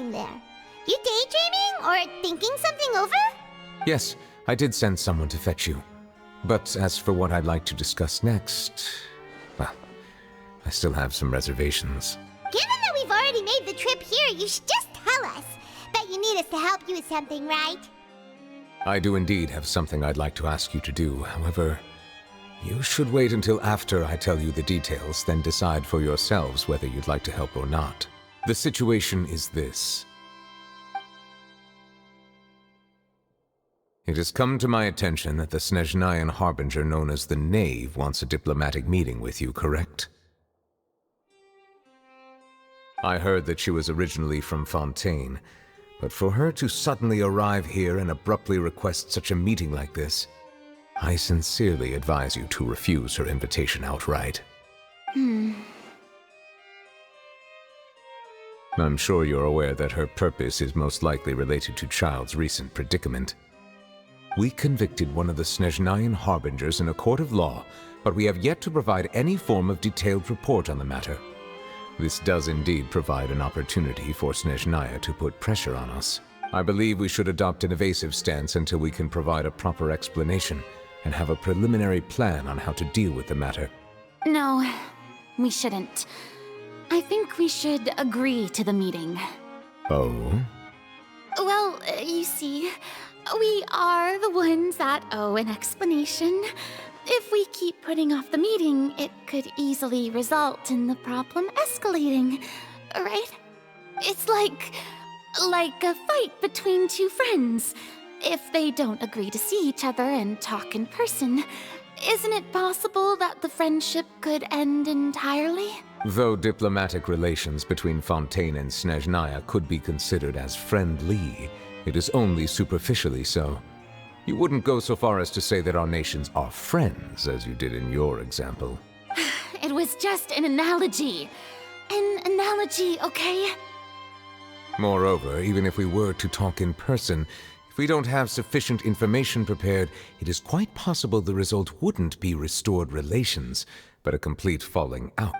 doing there? You daydreaming or thinking something over? Yes, I did send someone to fetch you. But as for what I'd like to discuss next, well, I still have some reservations. Given that we've already made the trip here, you should just tell us. Bet you need us to help you with something, right? I do indeed have something I'd like to ask you to do. However, you should wait until after I tell you the details, then decide for yourselves whether you'd like to help or not. The situation is this. It has come to my attention that the Snezhnayan Harbinger known as the Knave wants a diplomatic meeting with you, correct? I heard that she was originally from Fontaine, but for her to suddenly arrive here and abruptly request such a meeting like this, I sincerely advise you to refuse her invitation outright. I'm sure you're aware that her purpose is most likely related to Child's recent predicament. We convicted one of the Snezhnayan Harbingers in a court of law, but we have yet to provide any form of detailed report on the matter. This does indeed provide an opportunity for Snezhnaya to put pressure on us. I believe we should adopt an evasive stance until we can provide a proper explanation and have a preliminary plan on how to deal with the matter. No, we shouldn't. I think we should agree to the meeting. Oh? Well, you see, we are the ones that owe an explanation. If we keep putting off the meeting, it could easily result in the problem escalating, right? It's like a fight between two friends. If they don't agree to see each other and talk in person, isn't it possible that the friendship could end entirely? Though diplomatic relations between Fontaine and Snezhnaya could be considered as friendly, it is only superficially so. You wouldn't go so far as to say that our nations are friends, as you did in your example. It was just an analogy. An analogy, okay? Moreover, even if we were to talk in person, if we don't have sufficient information prepared, it is quite possible the result wouldn't be restored relations, but a complete falling out.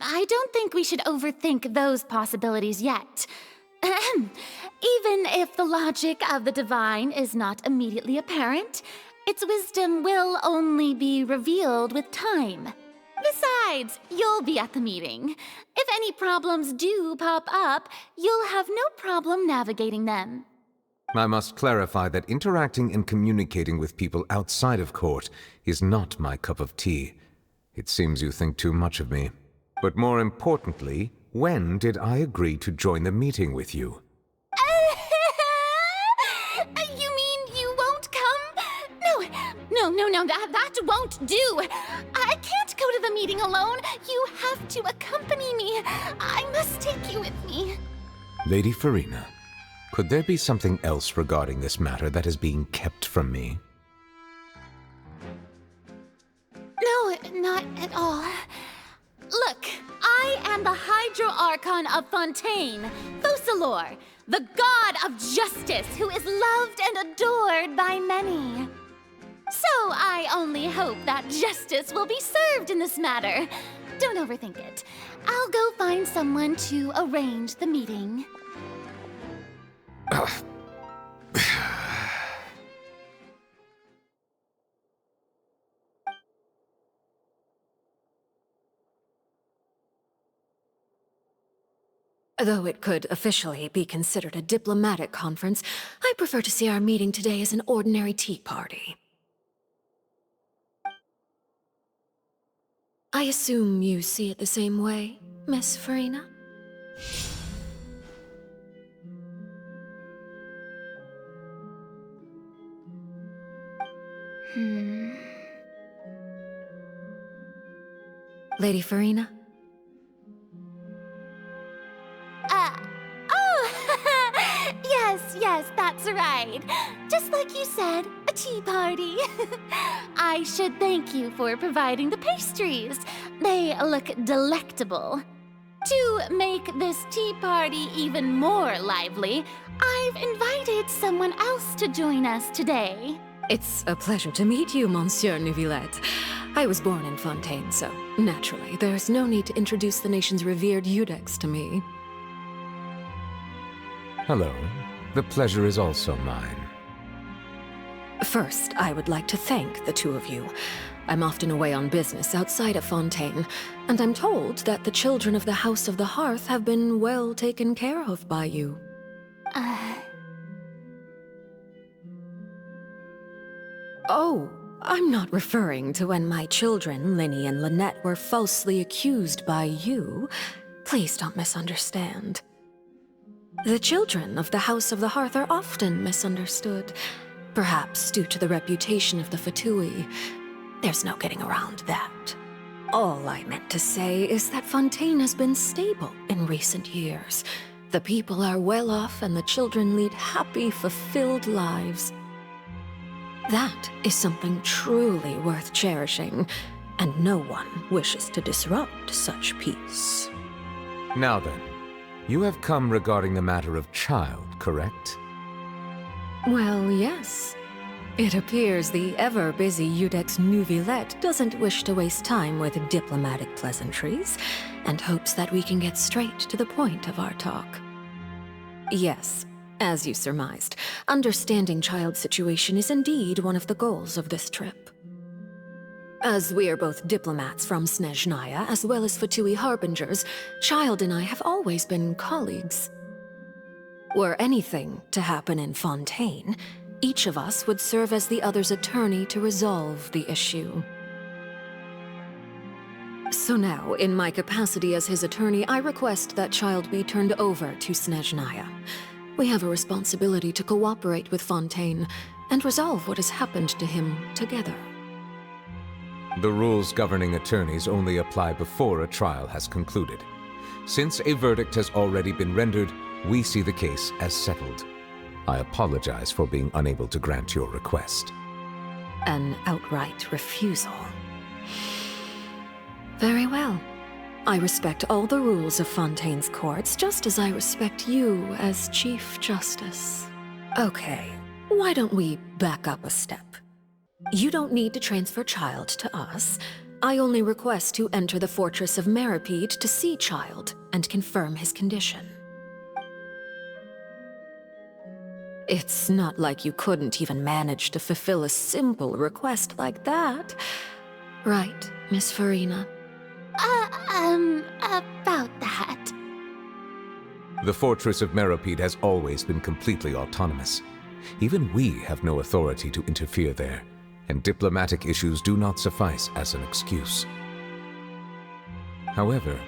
I don't think we should overthink those possibilities yet. Even if the logic of the divine is not immediately apparent, its wisdom will only be revealed with time. Besides, you'll be at the meeting. If any problems do pop up, you'll have no problem navigating them. I must clarify that interacting and communicating with people outside of court is not my cup of tea. It seems you think too much of me. But more importantly, when did I agree to join the meeting with you? You mean you won't come? No, that won't do. I can't go to the meeting alone. You have to accompany me. I must take you with me. Lady Farina, could there be something else regarding this matter that is being kept from me? No, not at all. Look, I am the Hydro Archon of Fontaine, Focalor, the god of justice who is loved and adored by many. So I only hope that justice will be served in this matter. Don't overthink it. I'll go find someone to arrange the meeting. Though it could officially be considered a diplomatic conference, I prefer to see our meeting today as an ordinary tea party. I assume you see it the same way, Miss Farina? Lady Farina? Yes, that's right. Just like you said, a tea party. I should thank you for providing the pastries. They look delectable. To make this tea party even more lively, I've invited someone else to join us today. It's a pleasure to meet you, Monsieur Neuvillette. I was born in Fontaine, so naturally, there's no need to introduce the nation's revered Eudex to me. Hello. The pleasure is also mine. First, I would like to thank the two of you. I'm often away on business outside of Fontaine, and I'm told that the children of the House of the Hearth have been well taken care of by you. Oh, I'm not referring to when my children, Linny and Lynette, were falsely accused by you. Please don't misunderstand. The children of the House of the Hearth are often misunderstood, perhaps due to the reputation of the Fatui. There's no getting around that. All I meant to say is that Fontaine has been stable in recent years. The people are well off and the children lead happy, fulfilled lives. That is something truly worth cherishing, and no one wishes to disrupt such peace. Now then, you have come regarding the matter of child, correct? Well, yes. It appears the ever-busy Iudex Neuvillette doesn't wish to waste time with diplomatic pleasantries, and hopes that we can get straight to the point of our talk. Yes, as you surmised, understanding child's situation is indeed one of the goals of this trip. As we are both diplomats from Snezhnaya, as well as Fatui harbingers, Child and I have always been colleagues. Were anything to happen in Fontaine, each of us would serve as the other's attorney to resolve the issue. So now, in my capacity as his attorney, I request that Child be turned over to Snezhnaya. We have a responsibility to cooperate with Fontaine and resolve what has happened to him together. The rules governing attorneys only apply before a trial has concluded. Since a verdict has already been rendered, we see the case as settled. I apologize for being unable to grant your request. An outright refusal. Very well. I respect all the rules of Fontaine's courts, just as I respect you as Chief Justice. Okay, why don't we back up a step? You don't need to transfer Child to us. I only request to enter the Fortress of Meripede to see Child and confirm his condition. It's not like you couldn't even manage to fulfill a simple request like that. Right, Miss Farina? About that. The Fortress of Meripede has always been completely autonomous. Even we have no authority to interfere there, and diplomatic issues do not suffice as an excuse. However,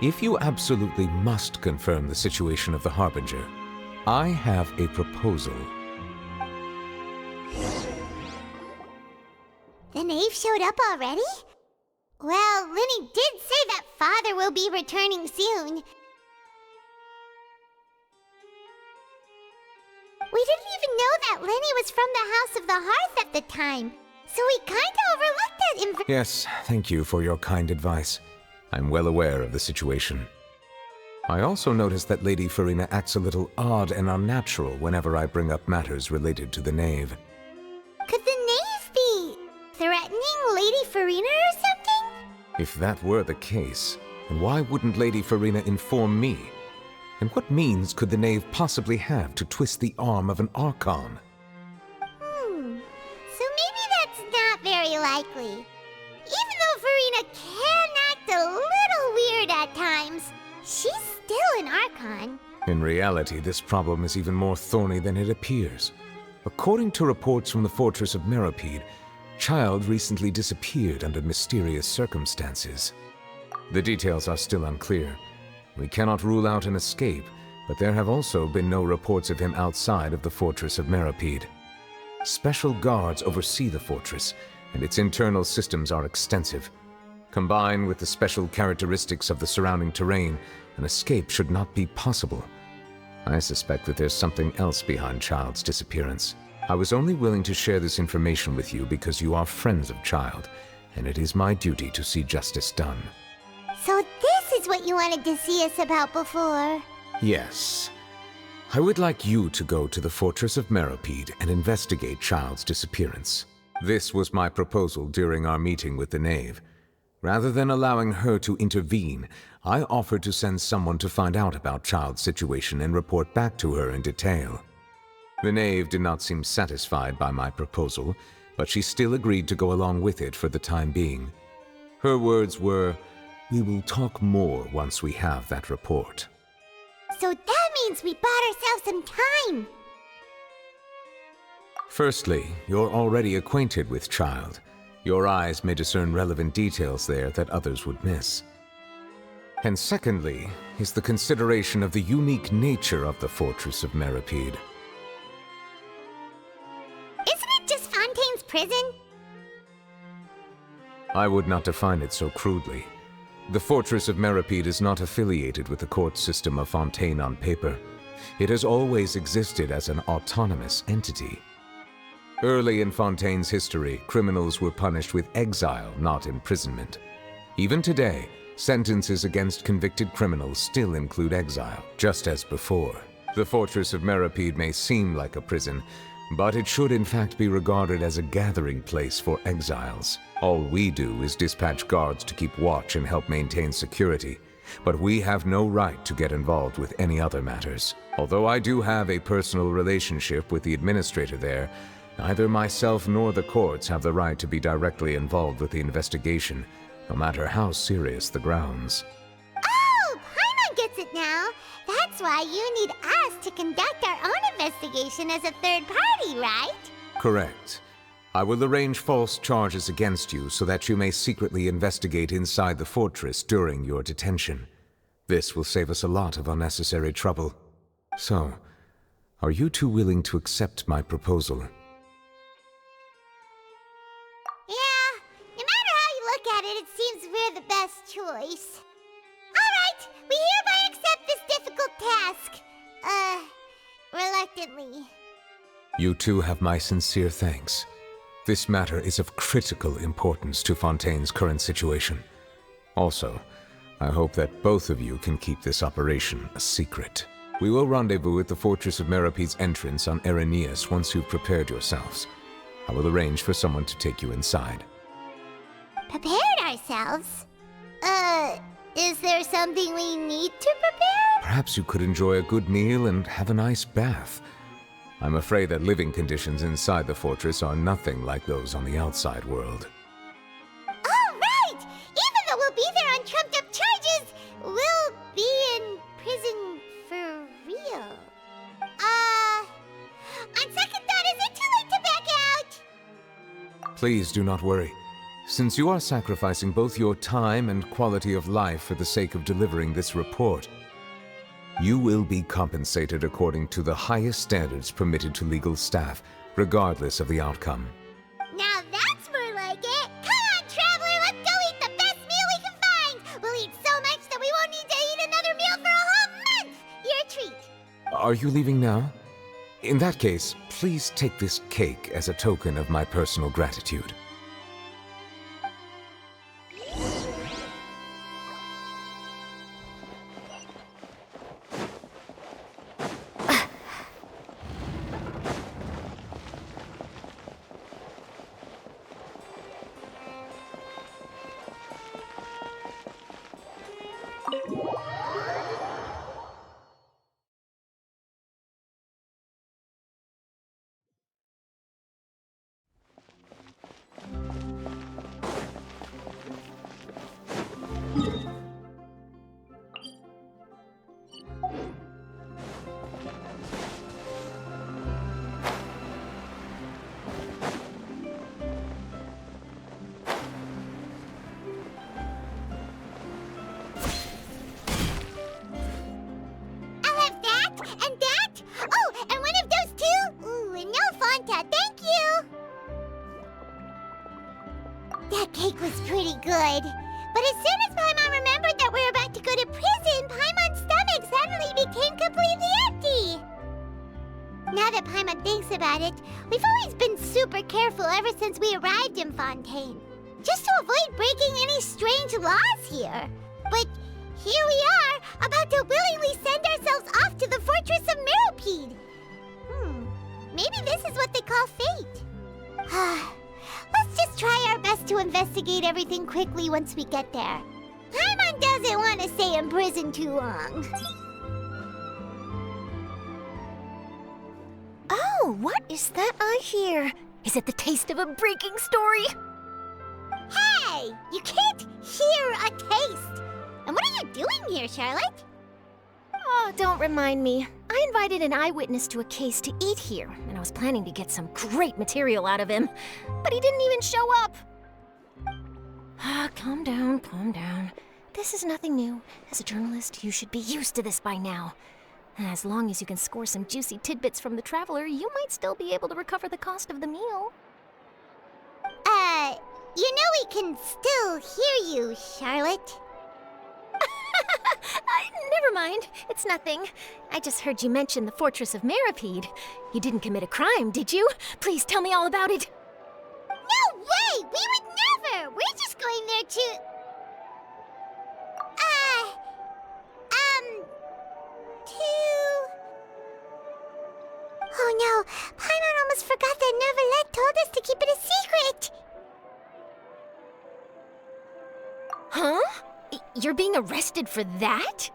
if you absolutely must confirm the situation of the Harbinger, I have a proposal. The knave showed up already? Well, Linny did say that Father will be returning soon. We didn't even know that Linny was from the House of the Hearth at the time, so we kinda overlooked that information. Yes, thank you for your kind advice. I'm well aware of the situation. I also noticed that Lady Farina acts a little odd and unnatural whenever I bring up matters related to the knave. Could the knave be threatening Lady Farina or something? If that were the case, then why wouldn't Lady Farina inform me? And what means could the knave possibly have to twist the arm of an Archon? So maybe that's not very likely. Even though Farina can act a little weird at times, she's still an Archon. In reality, this problem is even more thorny than it appears. According to reports from the Fortress of Meripede, Child recently disappeared under mysterious circumstances. The details are still unclear. We cannot rule out an escape, but there have also been no reports of him outside of the Fortress of Meripede. Special guards oversee the fortress, and its internal systems are extensive. Combined with the special characteristics of the surrounding terrain, an escape should not be possible. I suspect that there's something else behind Child's disappearance. I was only willing to share this information with you because you are friends of Child, and it is my duty to see justice done. So this is what you wanted to see us about before. Yes. I would like you to go to the Fortress of Meripede and investigate Child's disappearance. This was my proposal during our meeting with the knave. Rather than allowing her to intervene, I offered to send someone to find out about Child's situation and report back to her in detail. The knave did not seem satisfied by my proposal, but she still agreed to go along with it for the time being. Her words were, "We will talk more once we have that report." So that means we bought ourselves some time. Firstly, you're already acquainted with Child. Your eyes may discern relevant details there that others would miss. And secondly, is the consideration of the unique nature of the Fortress of Meripede. Isn't it just Fontaine's prison? I would not define it so crudely. The Fortress of Meripede is not affiliated with the court system of Fontaine on paper. It has always existed as an autonomous entity. Early in Fontaine's history, criminals were punished with exile, not imprisonment. Even today, sentences against convicted criminals still include exile, just as before. The Fortress of Meripede may seem like a prison, but it should in fact be regarded as a gathering place for exiles. All we do is dispatch guards to keep watch and help maintain security, but we have no right to get involved with any other matters. Although I do have a personal relationship with the administrator there, neither myself nor the courts have the right to be directly involved with the investigation, no matter how serious the grounds. Oh, Paimon gets it now. That's why you need us to conduct our own investigation as a third party, right? Correct. I will arrange false charges against you so that you may secretly investigate inside the fortress during your detention. This will save us a lot of unnecessary trouble. So, are you two willing to accept my proposal? Yeah, no matter how you look at it, it seems we're the best choice. Alright, we hereby accept this difficult task. Reluctantly. You two have my sincere thanks. This matter is of critical importance to Fontaine's current situation. Also, I hope that both of you can keep this operation a secret. We will rendezvous at the Fortress of Meripede's entrance on Erinius once you've prepared yourselves. I will arrange for someone to take you inside. Prepared ourselves? Is there something we need to prepare? Perhaps you could enjoy a good meal and have a nice bath. I'm afraid that living conditions inside the fortress are nothing like those on the outside world. Oh, right! Even though we'll be there on trumped-up charges, we'll be in prison for real. On second thought, is it too late to back out? Please do not worry. Since you are sacrificing both your time and quality of life for the sake of delivering this report, you will be compensated according to the highest standards permitted to legal staff, regardless of the outcome. Now that's more like it! Come on, traveler, let's go eat the best meal we can find! We'll eat so much that we won't need to eat another meal for a whole month! Your treat! Are you leaving now? In that case, please take this cake as a token of my personal gratitude. I'll have that, and that! Oh, and one of those two! Ooh, and no Fanta, thank you! That cake was pretty good. But as soon as Paimon remembered that we were about to go to prison, Paimon's stomach suddenly became completely empty. Now that Paimon thinks about it, we've always been super careful ever since we arrived in Fontaine, just to avoid breaking any strange laws here. But here we are, about to willingly send ourselves off to the Fortress of Meripede. Maybe this is what they call fate. Let's just Let's try our best to investigate everything quickly once we get there. Paimon doesn't want to stay in prison too long. Oh, what is that I hear? Is it the taste of a breaking story? Hey! You can't hear a taste! And what are you doing here, Charlotte? Oh, don't remind me. I invited an eyewitness to a case to eat here, and I was planning to get some great material out of him. But he didn't even show up. Calm down, calm down. This is nothing new. As a journalist, you should be used to this by now. As long as you can score some juicy tidbits from the traveler, you might still be able to recover the cost of the meal. You know we can still hear you, Charlotte. Never mind. It's nothing. I just heard you mention the Fortress of Meripede. You didn't commit a crime, did you? Please tell me all about it. No way! We would never! We're just going there to... Oh no, Paimon almost forgot that Neverlet told us to keep it a secret! Huh? You're being arrested for that?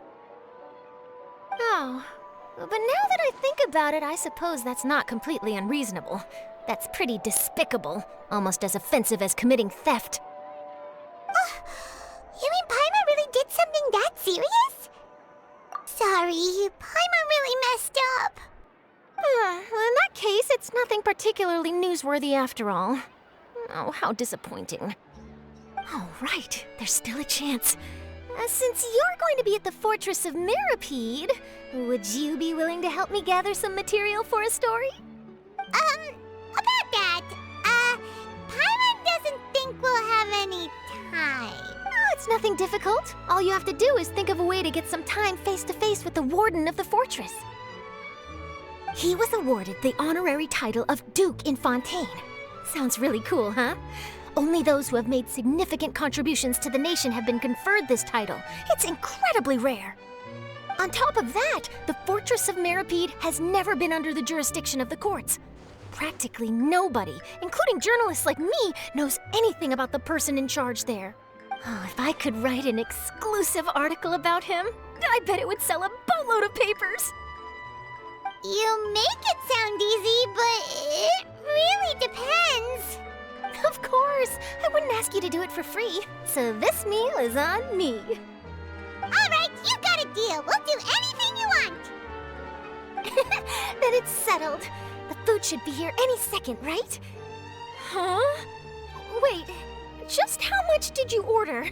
Oh, but now that I think about it, I suppose that's not completely unreasonable. That's pretty despicable, almost as offensive as committing theft. You mean Paimon really did something that serious? Sorry, Paimon really messed up. Well, in that case, it's nothing particularly newsworthy after all. Oh, how disappointing. All right, there's still a chance. Since you're going to be at the Fortress of Meripede, would you be willing to help me gather some material for a story? About that, Paimon doesn't think we'll have any time. Oh, it's nothing difficult. All you have to do is think of a way to get some time face-to-face with the warden of the fortress. He was awarded the honorary title of Duke in Fontaine. Sounds really cool, huh? Only those who have made significant contributions to the nation have been conferred this title. It's incredibly rare. On top of that, the Fortress of Meripede has never been under the jurisdiction of the courts. Practically nobody, including journalists like me, knows anything about the person in charge there. Oh, if I could write an exclusive article about him, I bet it would sell a boatload of papers. You make it sound easy, but it really depends. Of course, I wouldn't ask you to do it for free, so this meal is on me. All right, you got a deal. We'll do anything you want. Then it's settled. The food should be here any second, right? Huh? Wait, just how much did you order?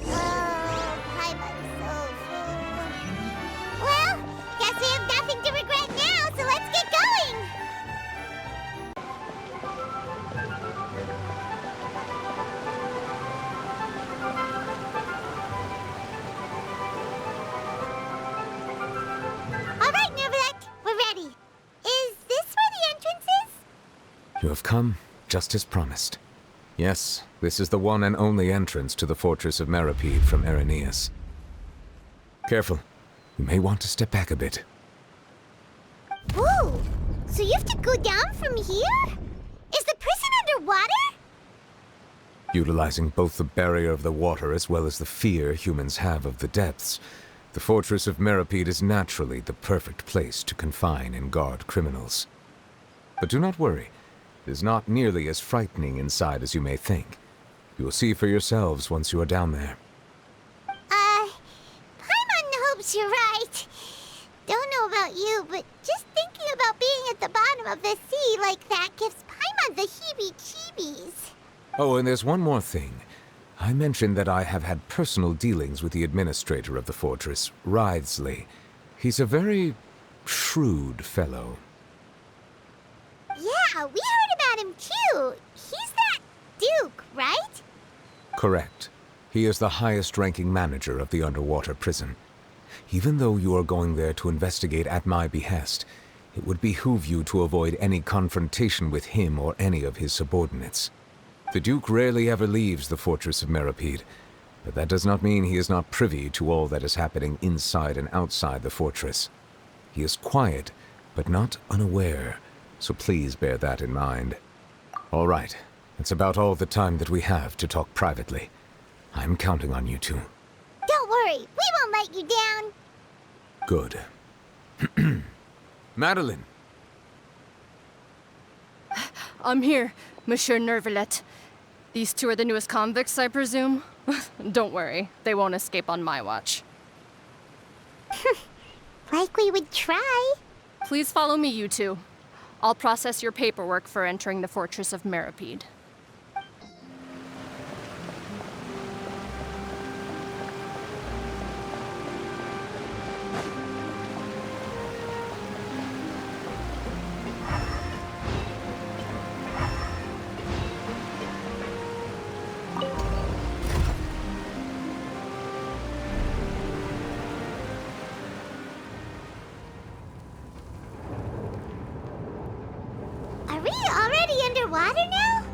Paimon's so full. Well, guess we have nothing to regret now, so let's get going. All right, Neverlet, we're ready. Is this where the entrance is? You have come, just as promised. Yes, this is the one and only entrance to the Fortress of Meripede from Irenaeus. Careful. You may want to step back a bit. Whoa! So you have to go down from here? Is the prison underwater? Utilizing both the barrier of the water as well as the fear humans have of the depths, the Fortress of Meripede is naturally the perfect place to confine and guard criminals. But do not worry. It is not nearly as frightening inside as you may think. You will see for yourselves once you are down there. Paimon hopes you're right. Don't know about you, but just thinking about being at the bottom of the sea like that gives Paimon the heebie-jeebies. Oh, and there's one more thing. I mentioned that I have had personal dealings with the administrator of the fortress, Wriothesley. He's a very shrewd fellow. Yeah, we heard about him too. He's that Duke, right? Correct. He is the highest-ranking manager of the underwater prison. Even though you are going there to investigate at my behest, it would behoove you to avoid any confrontation with him or any of his subordinates. The Duke rarely ever leaves the Fortress of Meripede, But that does not mean he is not privy to all that is happening inside and outside the fortress. He is quiet, but not unaware, so please bear that in mind. All right, it's about all the time that we have to talk privately. I'm counting on you two. Don't worry, we won't let you down. Good. Madeline! I'm here, Monsieur Nervalet. These two are the newest convicts, I presume? Don't worry, they won't escape on my watch. Like we would try. Please follow me, you two. I'll process your paperwork for entering the Fortress of Meripede. Are we already underwater now?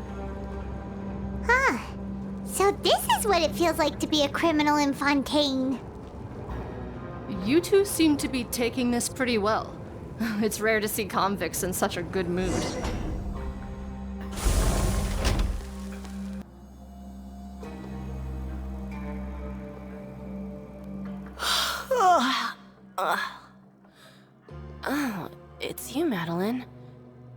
Huh. So this is what it feels like to be a criminal in Fontaine. You two seem to be taking this pretty well. It's rare to see convicts in such a good mood. Oh, it's you, Madeline.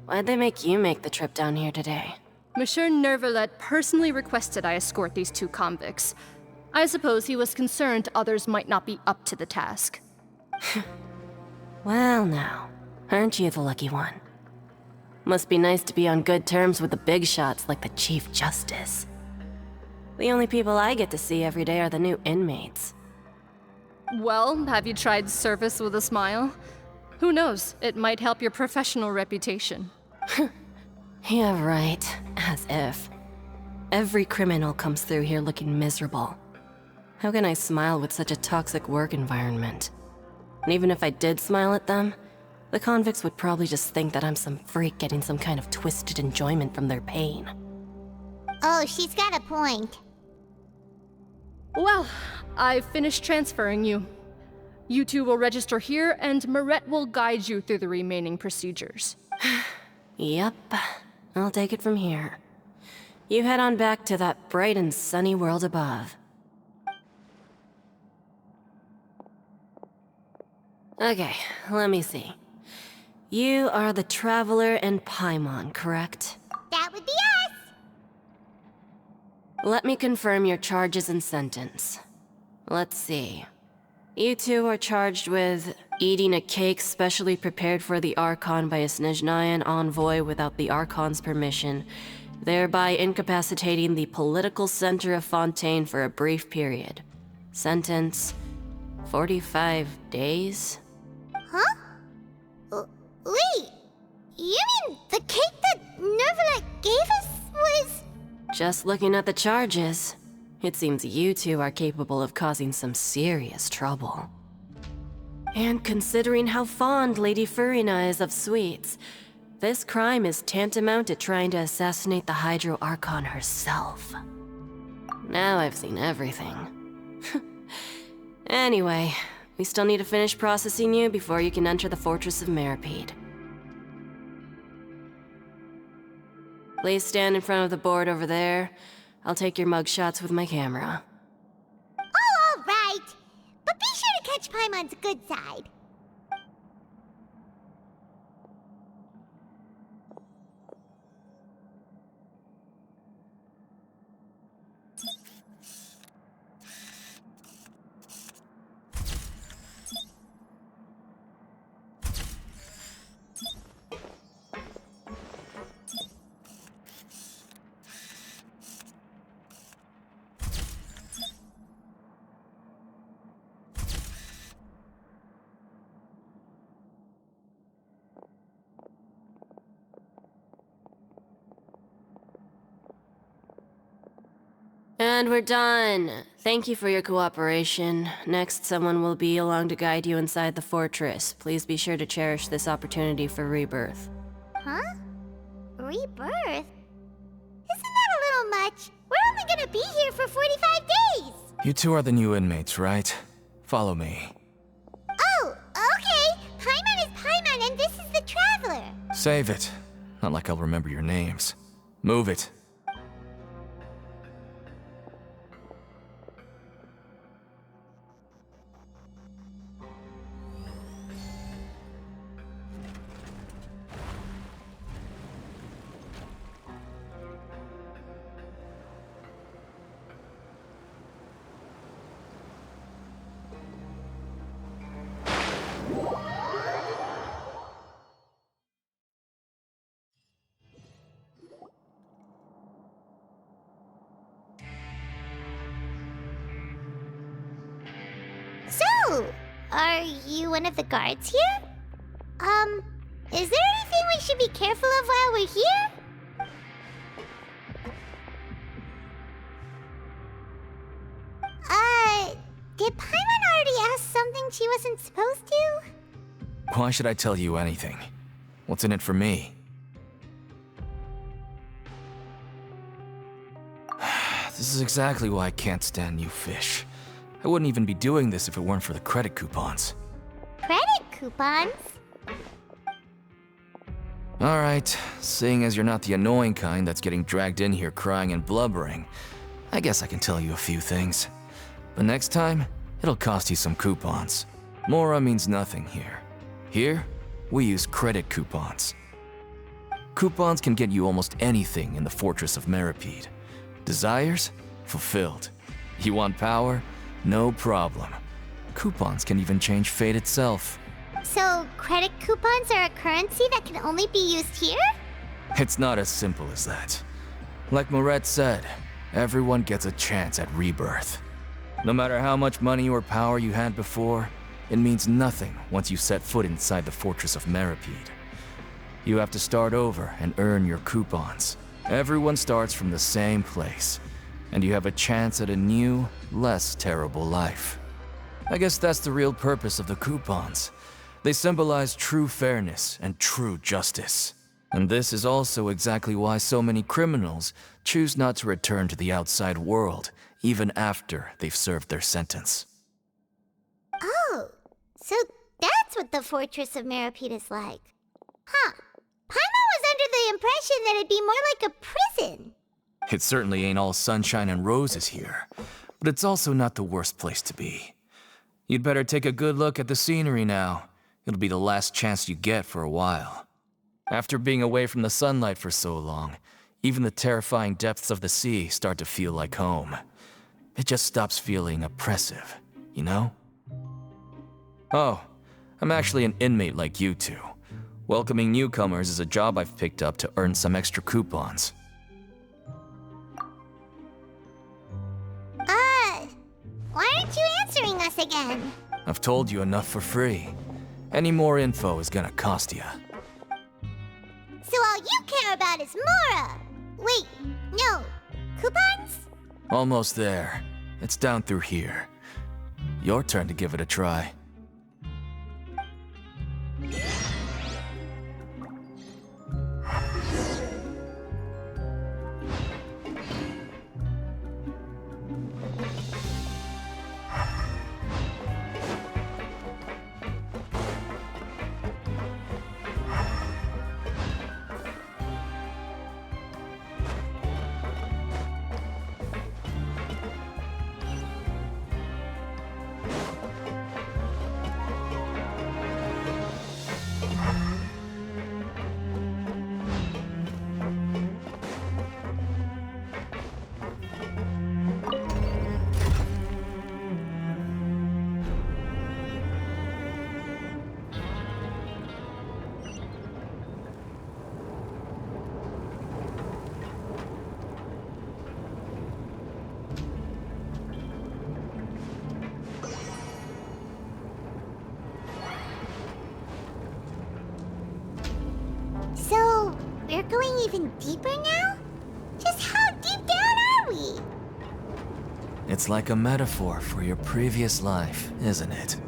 Why'd they make you make the trip down here today? Monsieur Nervalet personally requested I escort these two convicts. I suppose he was concerned others might not be up to the task. Well now, aren't you the lucky one? Must be nice to be on good terms with the big shots like the Chief Justice. The only people I get to see every day are the new inmates. Well, have you tried service with a smile? Who knows, it might help your professional reputation. Yeah, right. As if. Every criminal comes through here looking miserable. How can I smile with such a toxic work environment? And even if I did smile at them, the convicts would probably just think that I'm some freak getting some kind of twisted enjoyment from their pain. Oh, she's got a point. Well, I've finished transferring you. You two will register here, and Marette will guide you through the remaining procedures. Yep, I'll take it from here. You head on back to that bright and sunny world above. Okay, let me see. You are the Traveler and Paimon, correct? That would be us. Let me confirm your charges and sentence. Let's see. You two are charged with eating a cake specially prepared for the Archon by a Snezhnayan envoy without the Archon's permission, thereby incapacitating the political center of Fontaine for a brief period. Sentence: 45 days? Huh? Wait, you mean the cake that Nervalet gave us was... Just looking at the charges, it seems you two are capable of causing some serious trouble. And considering how fond Lady Furina is of sweets, this crime is tantamount to trying to assassinate the Hydro Archon herself. Now I've seen everything. Anyway, we still need to finish processing you before you can enter the Fortress of Meripede. Please stand in front of the board over there. I'll take your mugshots with my camera. Oh, all right. But be sure to catch Paimon's good side. And we're done. Thank you for your cooperation. Next, someone will be along to guide you inside the fortress. Please be sure to cherish this opportunity for rebirth. Huh? Rebirth? Isn't that a little much? We're only gonna be here for 45 days! You two are the new inmates, right? Follow me. Oh, okay. Paimon is Paimon, and this is the Traveler. Save it. Not like I'll remember your names. Move it. So, are you one of the guards here? Is there anything we should be careful of while we're here? Did Paimon already ask something she wasn't supposed to? Why should I tell you anything? What's in it for me? This is exactly why I can't stand you fish. I wouldn't even be doing this if it weren't for the credit coupons. Credit coupons? Alright, seeing as you're not the annoying kind that's getting dragged in here crying and blubbering, I guess I can tell you a few things. But next time, it'll cost you some coupons. Mora means nothing here. Here, we use credit coupons. Coupons can get you almost anything in the Fortress of Meripede. Desires? Fulfilled. You want power? No problem. Coupons can even change fate itself. So, credit coupons are a currency that can only be used here? It's not as simple as that. Like Moret said, everyone gets a chance at rebirth. No matter how much money or power you had before, it means nothing once you set foot inside the Fortress of Meripede. You have to start over and earn your coupons. Everyone starts from the same place, and you have a chance at a new, less terrible life. I guess that's the real purpose of the coupons. They symbolize true fairness and true justice. And this is also exactly why so many criminals choose not to return to the outside world, even after they've served their sentence. Oh, so that's what the Fortress of Meripede is like. Huh. Paimon was under the impression that it'd be more like a prison. It certainly ain't all sunshine and roses here, but it's also not the worst place to be. You'd better take a good look at the scenery now. It'll be the last chance you get for a while. After being away from the sunlight for so long, even the terrifying depths of the sea start to feel like home. It just stops feeling oppressive, you know? Oh, I'm actually an inmate like you two. Welcoming newcomers is a job I've picked up to earn some extra coupons. Why aren't you answering us again? I've told you enough for free. Any more info is gonna cost you. So all you care about is Mora! Wait, no. Coupons? Almost there. It's down through here. Your turn to give it a try. So, we're going even deeper now? Just how deep down are we? It's like a metaphor for your previous life, isn't it?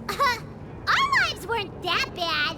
Our lives weren't that bad.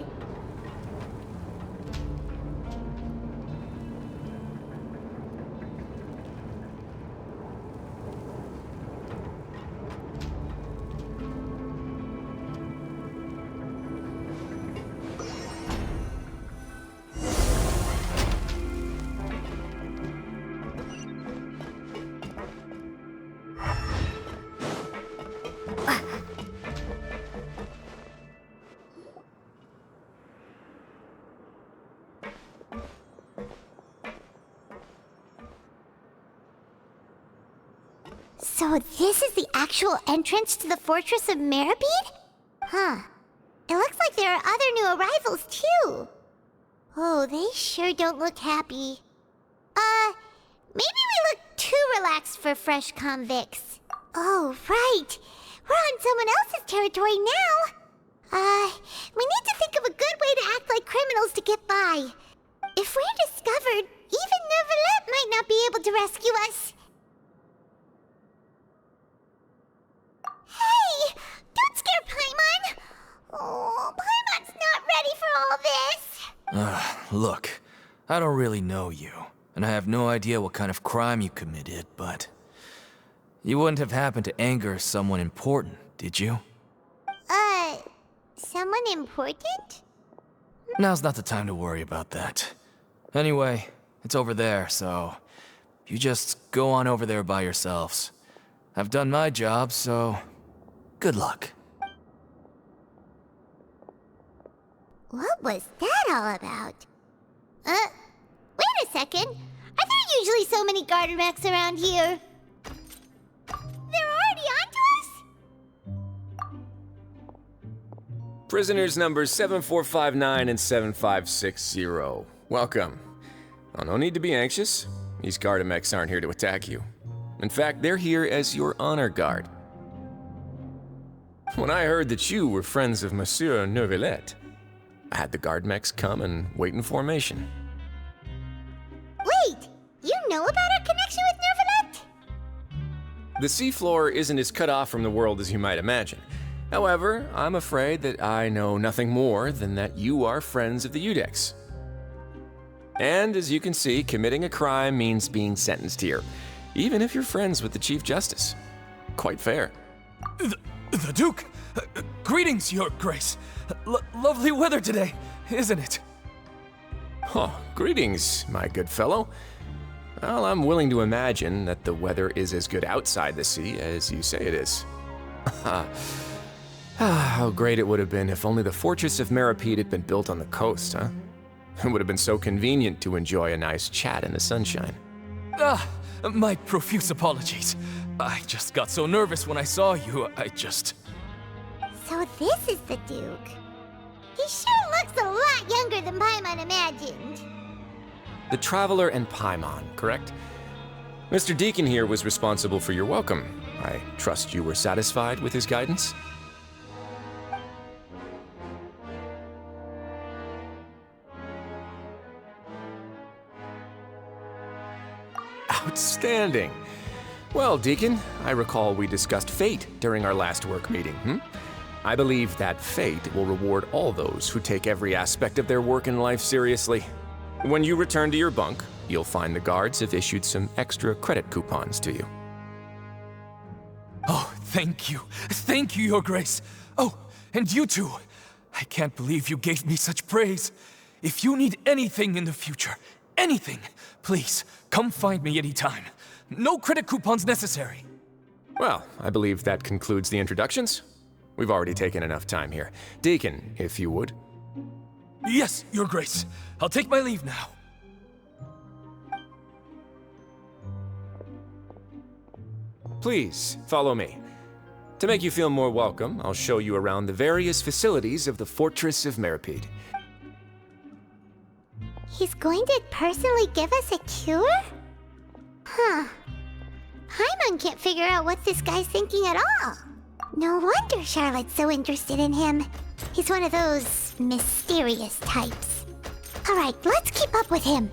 So this is the actual entrance to the Fortress of Meripede? Huh. It looks like there are other new arrivals, too. Oh, they sure don't look happy. Maybe we look too relaxed for fresh convicts. Oh, right. We're on someone else's territory now. We need to think of a good way to act like criminals to get by. If we're discovered, even Neuvillette might not be able to rescue us. Hey! Don't scare Paimon! Oh, Paimon's not ready for all this! Look, I don't really know you, and I have no idea what kind of crime you committed, but... You wouldn't have happened to anger someone important, did you? Someone important? Now's not the time to worry about that. Anyway, it's over there, so... You just go on over there by yourselves. I've done my job, so... Good luck. What was that all about? Wait a second. Are there usually so many garter mechs around here? They're already onto us? Prisoners numbers 7459 and 7560. Welcome. Oh, no need to be anxious. These garter mechs aren't here to attack you. In fact, they're here as your honor guard. When I heard that you were friends of Monsieur Neuvillette, I had the guard mechs come and wait in formation. Wait! You know about our connection with Neuvillette? The seafloor isn't as cut off from the world as you might imagine. However, I'm afraid that I know nothing more than that you are friends of the Udex. And as you can see, committing a crime means being sentenced here, even if you're friends with the Chief Justice. Quite fair. The Duke! Greetings, Your Grace. Lovely weather today, isn't it? Oh, greetings, my good fellow. Well, I'm willing to imagine that the weather is as good outside the sea as you say it is. How great it would have been if only the Fortress of Meripede had been built on the coast, huh? It would have been so convenient to enjoy a nice chat in the sunshine. My profuse apologies. I just got so nervous when I saw you, So this is the Duke. He sure looks a lot younger than Paimon imagined. The Traveler and Paimon, correct? Mr. Deacon here was responsible for your welcome. I trust you were satisfied with his guidance? Outstanding. Well, Deacon, I recall we discussed fate during our last work meeting, I believe that fate will reward all those who take every aspect of their work in life seriously. When you return to your bunk, you'll find the guards have issued some extra credit coupons to you. Oh, thank you. Thank you, Your Grace. Oh, and you too. I can't believe you gave me such praise. If you need anything in the future, anything, please, come find me anytime. No credit coupons necessary. Well, I believe that concludes the introductions. We've already taken enough time here. Deacon, if you would. Yes, Your Grace. I'll take my leave now. Please, follow me. To make you feel more welcome, I'll show you around the various facilities of the Fortress of Meripede. He's going to personally give us a cure? Huh. Paimon can't figure out what this guy's thinking at all. No wonder Charlotte's so interested in him. He's one of those mysterious types. All right, let's keep up with him.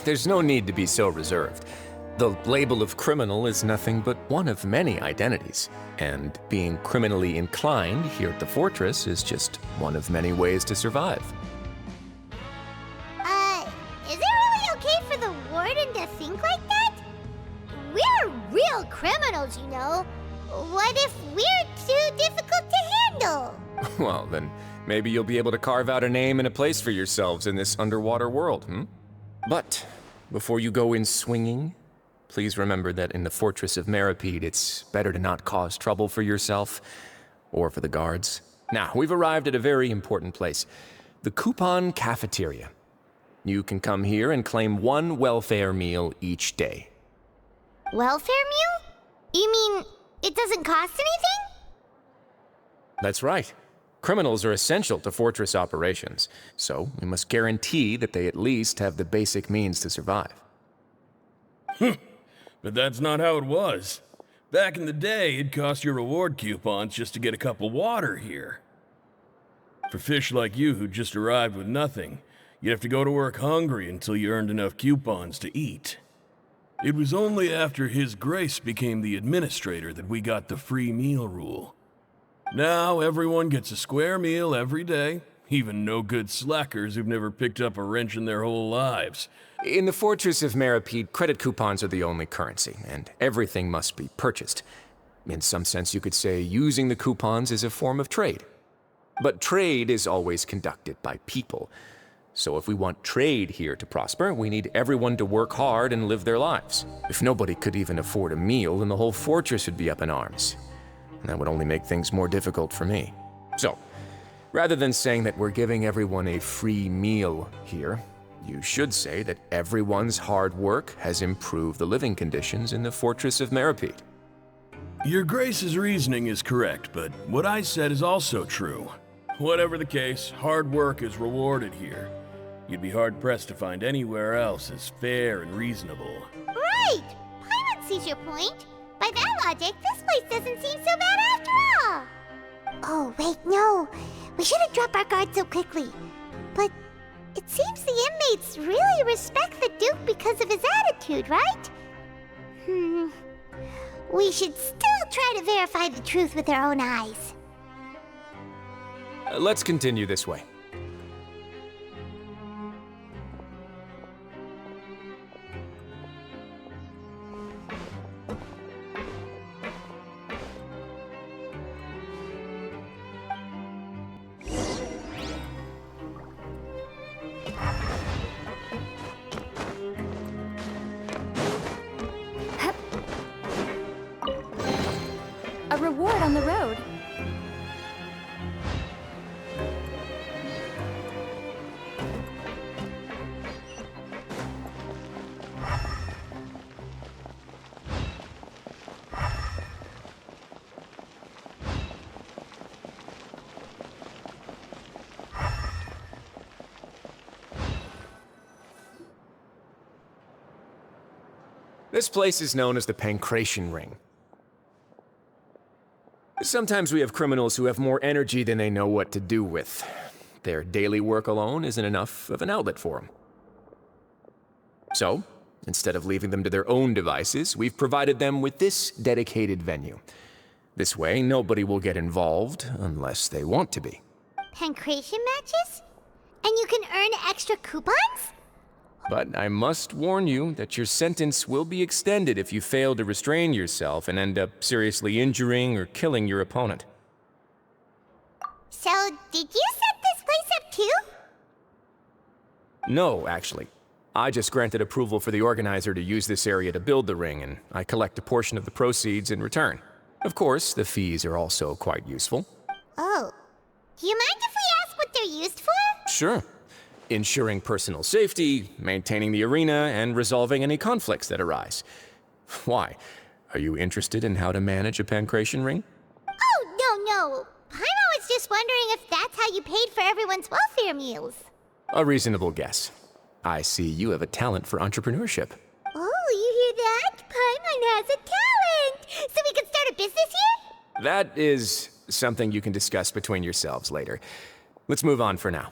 There's no need to be so reserved. The label of criminal is nothing but one of many identities, and being criminally inclined here at the fortress is just one of many ways to survive. Is it really okay for the warden criminals, you know. What if we're too difficult to handle? Well, then maybe you'll be able to carve out a name and a place for yourselves in this underwater world, But before you go in swinging, please remember that in the Fortress of Meripede, it's better to not cause trouble for yourself or for the guards. Now, we've arrived at a very important place, the Coupon Cafeteria. You can come here and claim one welfare meal each day. Welfare meal? You mean it doesn't cost anything? That's right. Criminals are essential to Fortress operations, so we must guarantee that they at least have the basic means to survive. But that's not how it was. Back in the day, it cost your reward coupons just to get a cup of water here. For fish like you who just arrived with nothing, you'd have to go to work hungry until you earned enough coupons to eat. It was only after His Grace became the administrator that we got the free meal rule. Now everyone gets a square meal every day, even no-good slackers who've never picked up a wrench in their whole lives. In the Fortress of Meripede, credit coupons are the only currency, and everything must be purchased. In some sense, you could say using the coupons is a form of trade. But trade is always conducted by people. So if we want trade here to prosper, we need everyone to work hard and live their lives. If nobody could even afford a meal, then the whole fortress would be up in arms. And that would only make things more difficult for me. So, rather than saying that we're giving everyone a free meal here, you should say that everyone's hard work has improved the living conditions in the Fortress of Meripede. Your Grace's reasoning is correct, but what I said is also true. Whatever the case, hard work is rewarded here. You'd be hard-pressed to find anywhere else as fair and reasonable. Right! Paimon sees your point. By that logic, this place doesn't seem so bad after all. Oh, wait, no. We shouldn't drop our guard so quickly. But it seems the inmates really respect the Duke because of his attitude, right? We should still try to verify the truth with our own eyes. Let's continue this way. A reward on the road. This place is known as the Pancration Ring. Sometimes we have criminals who have more energy than they know what to do with. Their daily work alone isn't enough of an outlet for them. So, instead of leaving them to their own devices, we've provided them with this dedicated venue. This way, nobody will get involved unless they want to be. Pancration matches? And you can earn extra coupons? But I must warn you that your sentence will be extended if you fail to restrain yourself and end up seriously injuring or killing your opponent. So, did you set this place up too? No, actually. I just granted approval for the organizer to use this area to build the ring, and I collect a portion of the proceeds in return. Of course, the fees are also quite useful. Oh. Do you mind if we ask what they're used for? Sure. Ensuring personal safety, maintaining the arena, and resolving any conflicts that arise. Why? Are you interested in how to manage a pancration ring? Oh, no. Paimon was just wondering if that's how you paid for everyone's welfare meals. A reasonable guess. I see you have a talent for entrepreneurship. Oh, you hear that? Paimon has a talent! So we can start a business here? That is something you can discuss between yourselves later. Let's move on for now.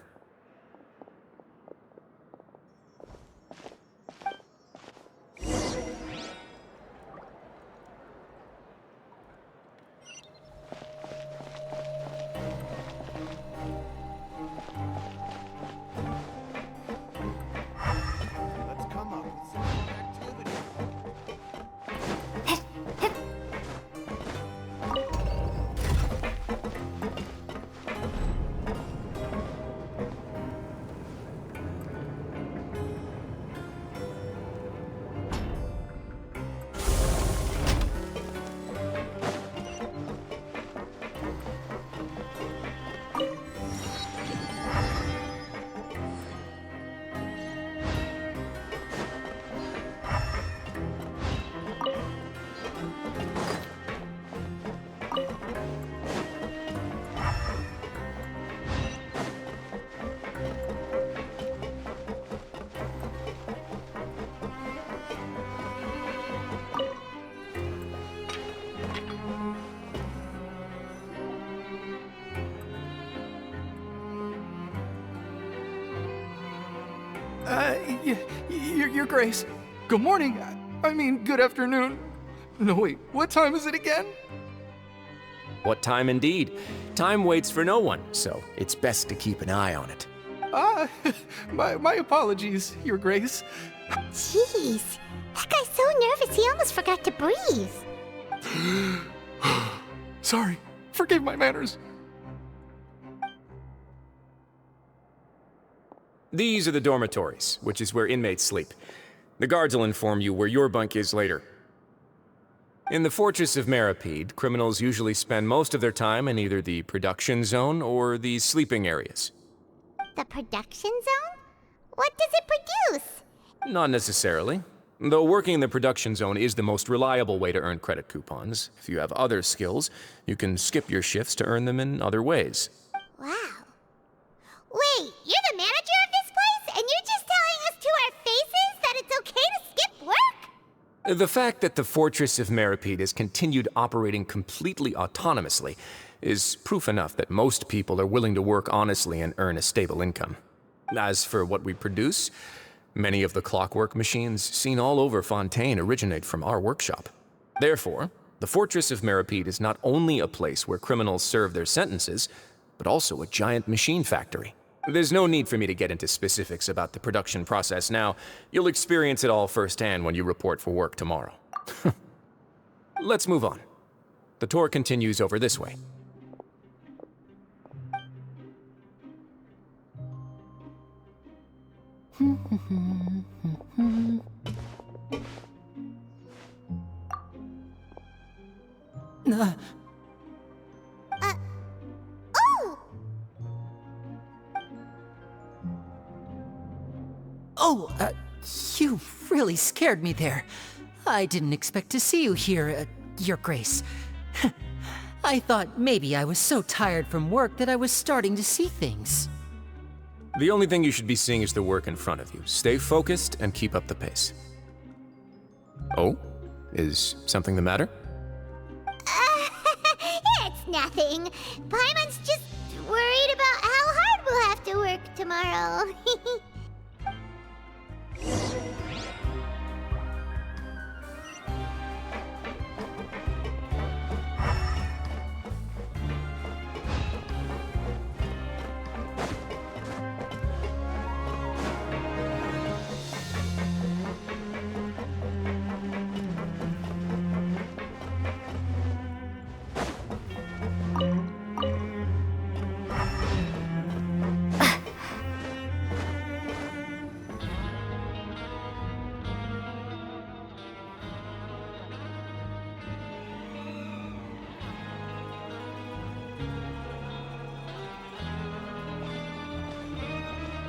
Your Grace. Good morning. I mean, good afternoon. No, wait, what time is it again? What time indeed? Time waits for no one, so it's best to keep an eye on it. My apologies, Your Grace. Jeez, that guy's so nervous he almost forgot to breathe. Sorry, forgive my manners. These are the dormitories, which is where inmates sleep. The guards will inform you where your bunk is later. In the Fortress of Meripede, criminals usually spend most of their time in either the production zone or the sleeping areas. The production zone? What does it produce? Not necessarily. Though working in the production zone is the most reliable way to earn credit coupons, if you have other skills, you can skip your shifts to earn them in other ways. Wow. Wait, you're the manager of this place, and you're just telling us to our faces that it's okay to skip work? The fact that the Fortress of Meripede has continued operating completely autonomously is proof enough that most people are willing to work honestly and earn a stable income. As for what we produce, many of the clockwork machines seen all over Fontaine originate from our workshop. Therefore, the Fortress of Meripede is not only a place where criminals serve their sentences, but also a giant machine factory. There's no need for me to get into specifics about the production process now. You'll experience it all firsthand when you report for work tomorrow. Let's move on. The tour continues over this way. Oh! You really scared me there. I didn't expect to see you here, Your Grace. I thought maybe I was so tired from work that I was starting to see things. The only thing you should be seeing is the work in front of you. Stay focused and keep up the pace. Oh? Is something the matter? It's nothing. Paimon's just worried about how hard we'll have to work tomorrow.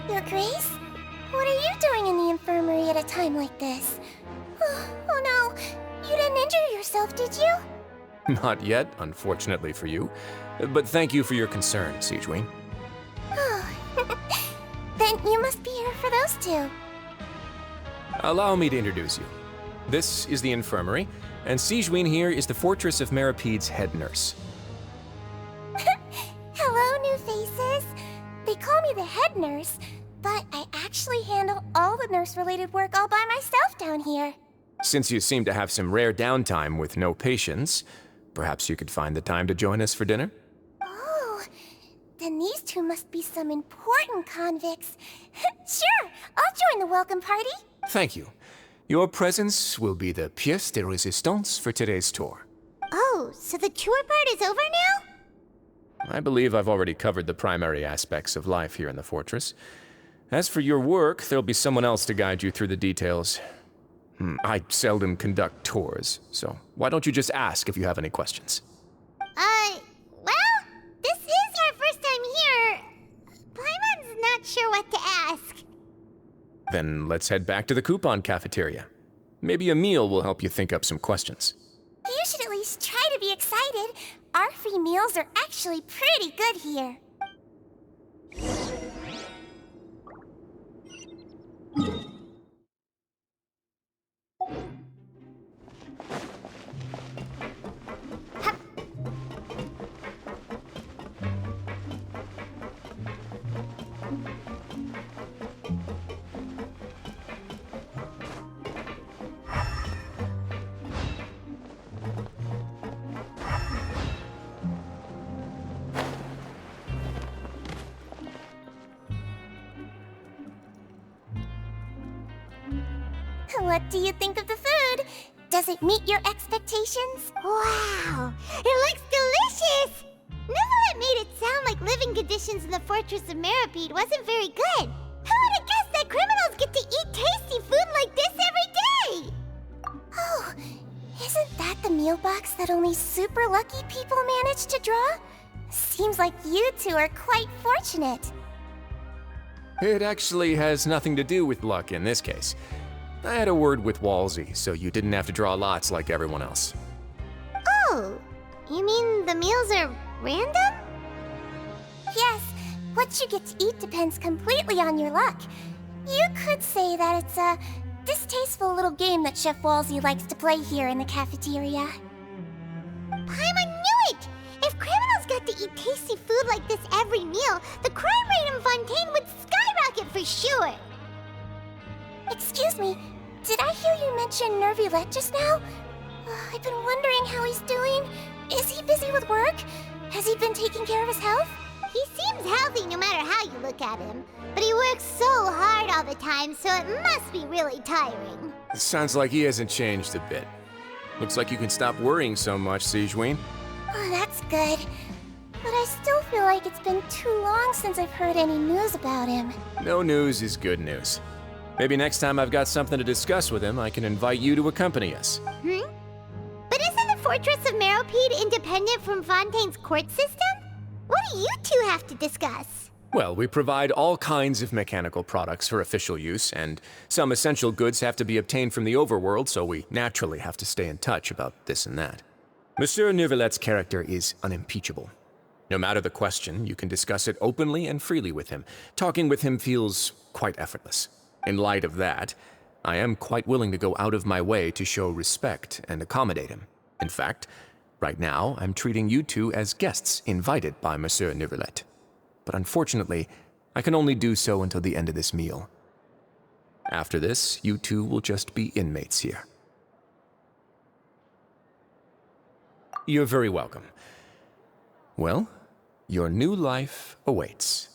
Your Grace? What are you doing in the infirmary at a time like this? Oh no, you didn't injure yourself, did you? Not yet, unfortunately for you. But thank you for your concern, Sigewin. Then you must be here for those two. Allow me to introduce you. This is the infirmary, and Sigewin here is the Fortress of Meripede's head nurse. Hello, new faces. They call me the head nurse, but I actually handle all the nurse-related work all by myself down here. Since you seem to have some rare downtime with no patients, perhaps you could find the time to join us for dinner? Oh, then these two must be some important convicts. Sure, I'll join the welcome party. Thank you. Your presence will be the pièce de résistance for today's tour. Oh, so the tour part is over now? I believe I've already covered the primary aspects of life here in the fortress. As for your work, there'll be someone else to guide you through the details. I seldom conduct tours, so why don't you just ask if you have any questions? Well, this is our first time here. Paimon's not sure what to ask. Then let's head back to the coupon cafeteria. Maybe a meal will help you think up some questions. You should at least try to be excited. Our free meals are actually pretty good here. What do you think of the food? Does it meet your expectations? Wow, it looks delicious! Neuvillette made it sound like living conditions in the Fortress of Meripede wasn't very good. Who would have guessed that criminals get to eat tasty food like this every day? Oh, isn't that the meal box that only super lucky people manage to draw? Seems like you two are quite fortunate. It actually has nothing to do with luck in this case. I had a word with Walsey, so you didn't have to draw lots like everyone else. Oh, you mean the meals are random? Yes, what you get to eat depends completely on your luck. You could say that it's a distasteful little game that Chef Walsey likes to play here in the cafeteria. Paimon knew it! If criminals got to eat tasty food like this every meal, the crime rate in Fontaine would skyrocket for sure! Excuse me, did I hear you mention Neuvillette just now? I've been wondering how he's doing. Is he busy with work? Has he been taking care of his health? He seems healthy no matter how you look at him, but he works so hard all the time, so it must be really tiring. It sounds like he hasn't changed a bit. Looks like you can stop worrying so much, Sigewinne. Oh, that's good. But I still feel like it's been too long since I've heard any news about him. No news is good news. Maybe next time I've got something to discuss with him, I can invite you to accompany us. But isn't the Fortress of Meripede independent from Fontaine's court system? What do you two have to discuss? Well, we provide all kinds of mechanical products for official use, and some essential goods have to be obtained from the overworld, so we naturally have to stay in touch about this and that. Monsieur Neuvillette's character is unimpeachable. No matter the question, you can discuss it openly and freely with him. Talking with him feels quite effortless. In light of that, I am quite willing to go out of my way to show respect and accommodate him. In fact, right now, I'm treating you two as guests invited by Monsieur Neuvillette. But unfortunately, I can only do so until the end of this meal. After this, you two will just be inmates here. You're very welcome. Well, your new life awaits.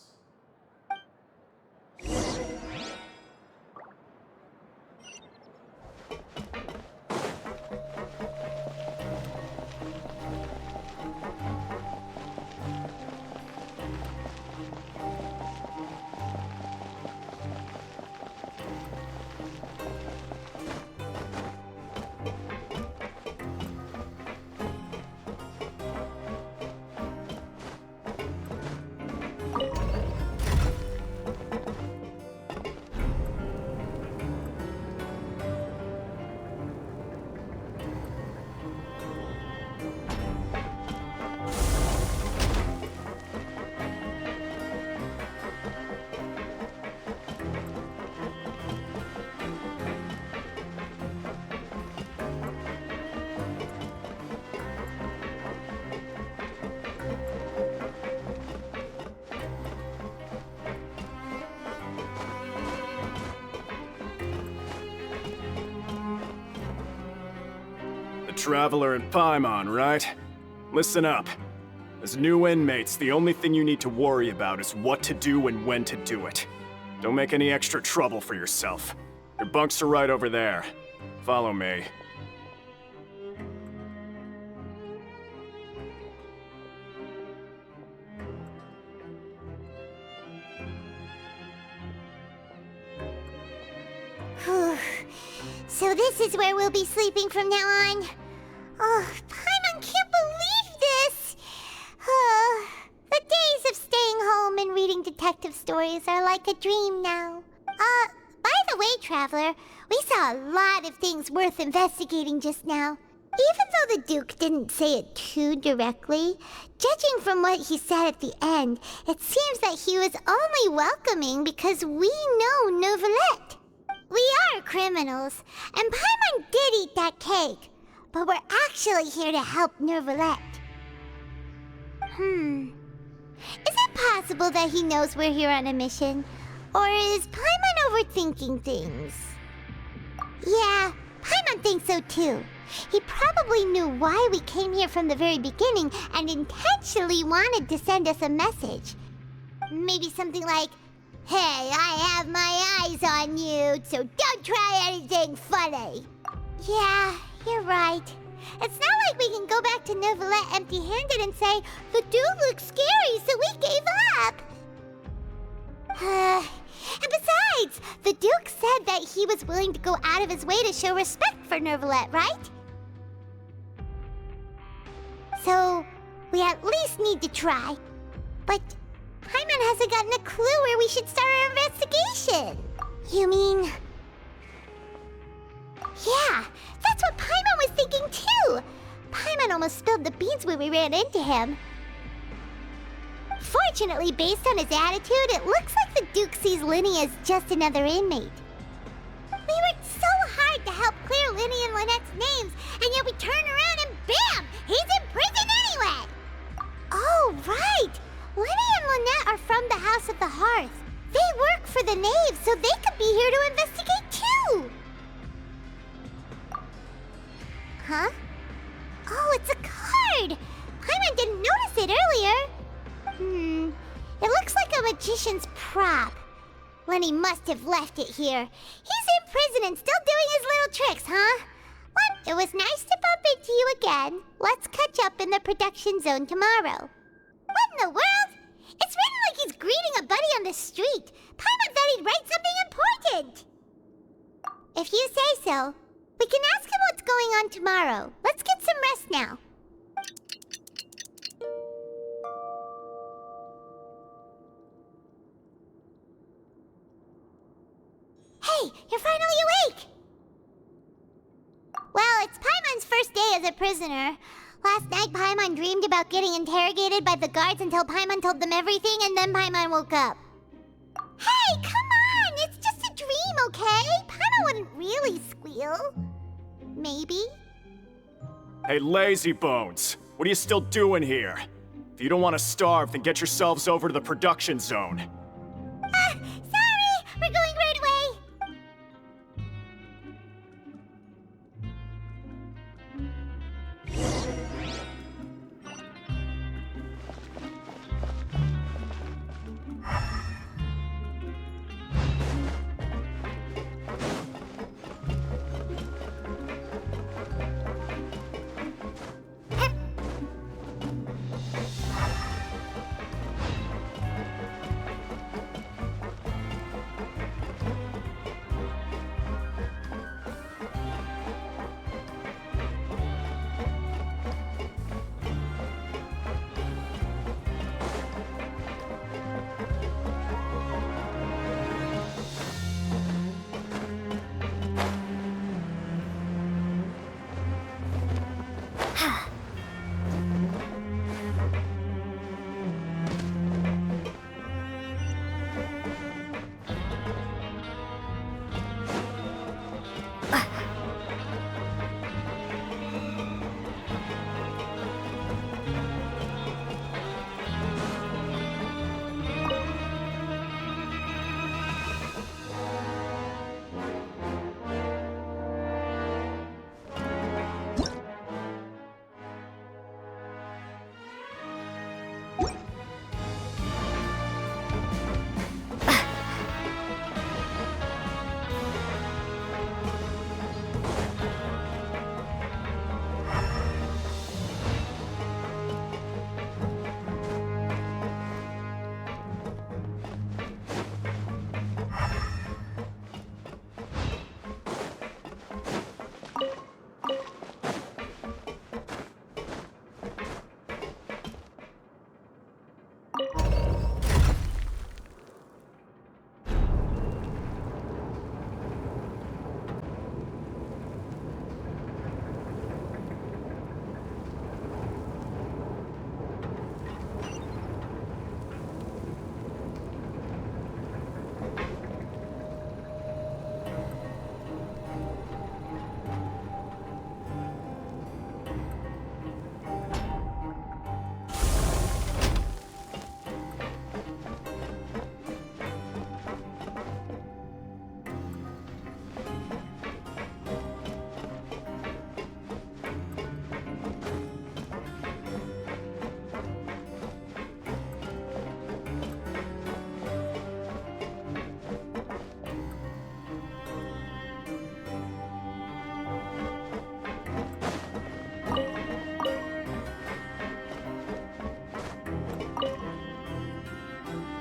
Traveler in Paimon, right? Listen up. As new inmates, the only thing you need to worry about is what to do and when to do it. Don't make any extra trouble for yourself. Your bunks are right over there. Follow me. So this is where we'll be sleeping from now on. Oh, Paimon can't believe this! The days of staying home and reading detective stories are like a dream now. By the way, Traveler, we saw a lot of things worth investigating just now. Even though the Duke didn't say it too directly, judging from what he said at the end, it seems that he was only welcoming because we know Neuvillette. We are criminals, and Paimon did eat that cake, but we're actually here to help Neuvillette. Is it possible that he knows we're here on a mission? Or is Paimon overthinking things? Yeah, Paimon thinks so too. He probably knew why we came here from the very beginning and intentionally wanted to send us a message. Maybe something like, Hey, I have my eyes on you, so don't try anything funny. Yeah, you're right. It's not like we can go back to Novelette empty-handed and say, the dude looks scary, so we gave up. And besides, the Duke said that he was willing to go out of his way to show respect for Novelette, right? So, we at least need to try. But Paimon hasn't gotten a clue where we should start our investigation. You mean... Yeah, that's what Paimon was thinking too! Paimon almost spilled the beans when we ran into him. Fortunately, based on his attitude, it looks like the Duke sees Linny as just another inmate. We worked so hard to help clear Linny and Lynette's names, and yet we turn around and bam! He's in prison anyway! Oh, right! Linny and Lynette are from the House of the Hearth. They work for the Knave, so they could be here to investigate too! Huh? Oh, it's a card! Paimon didn't notice it earlier. It looks like a magician's prop. Lenny must have left it here. He's in prison and still doing his little tricks, huh? Well, it was nice to bump into you again. Let's catch up in the production zone tomorrow. What in the world? It's written like he's greeting a buddy on the street. Paimon thought he'd write something important. If you say so. We can ask him what's going on tomorrow. Let's get some rest now. Hey, you're finally awake! Well, it's Paimon's first day as a prisoner. Last night, Paimon dreamed about getting interrogated by the guards until Paimon told them everything, and then Paimon woke up. Hey, come on! It's just a dream, okay? Paimon wouldn't really squeal. Maybe? Hey, lazy bones! What are you still doing here? If you don't want to starve, then get yourselves over to the production zone. Sorry! We're going right away!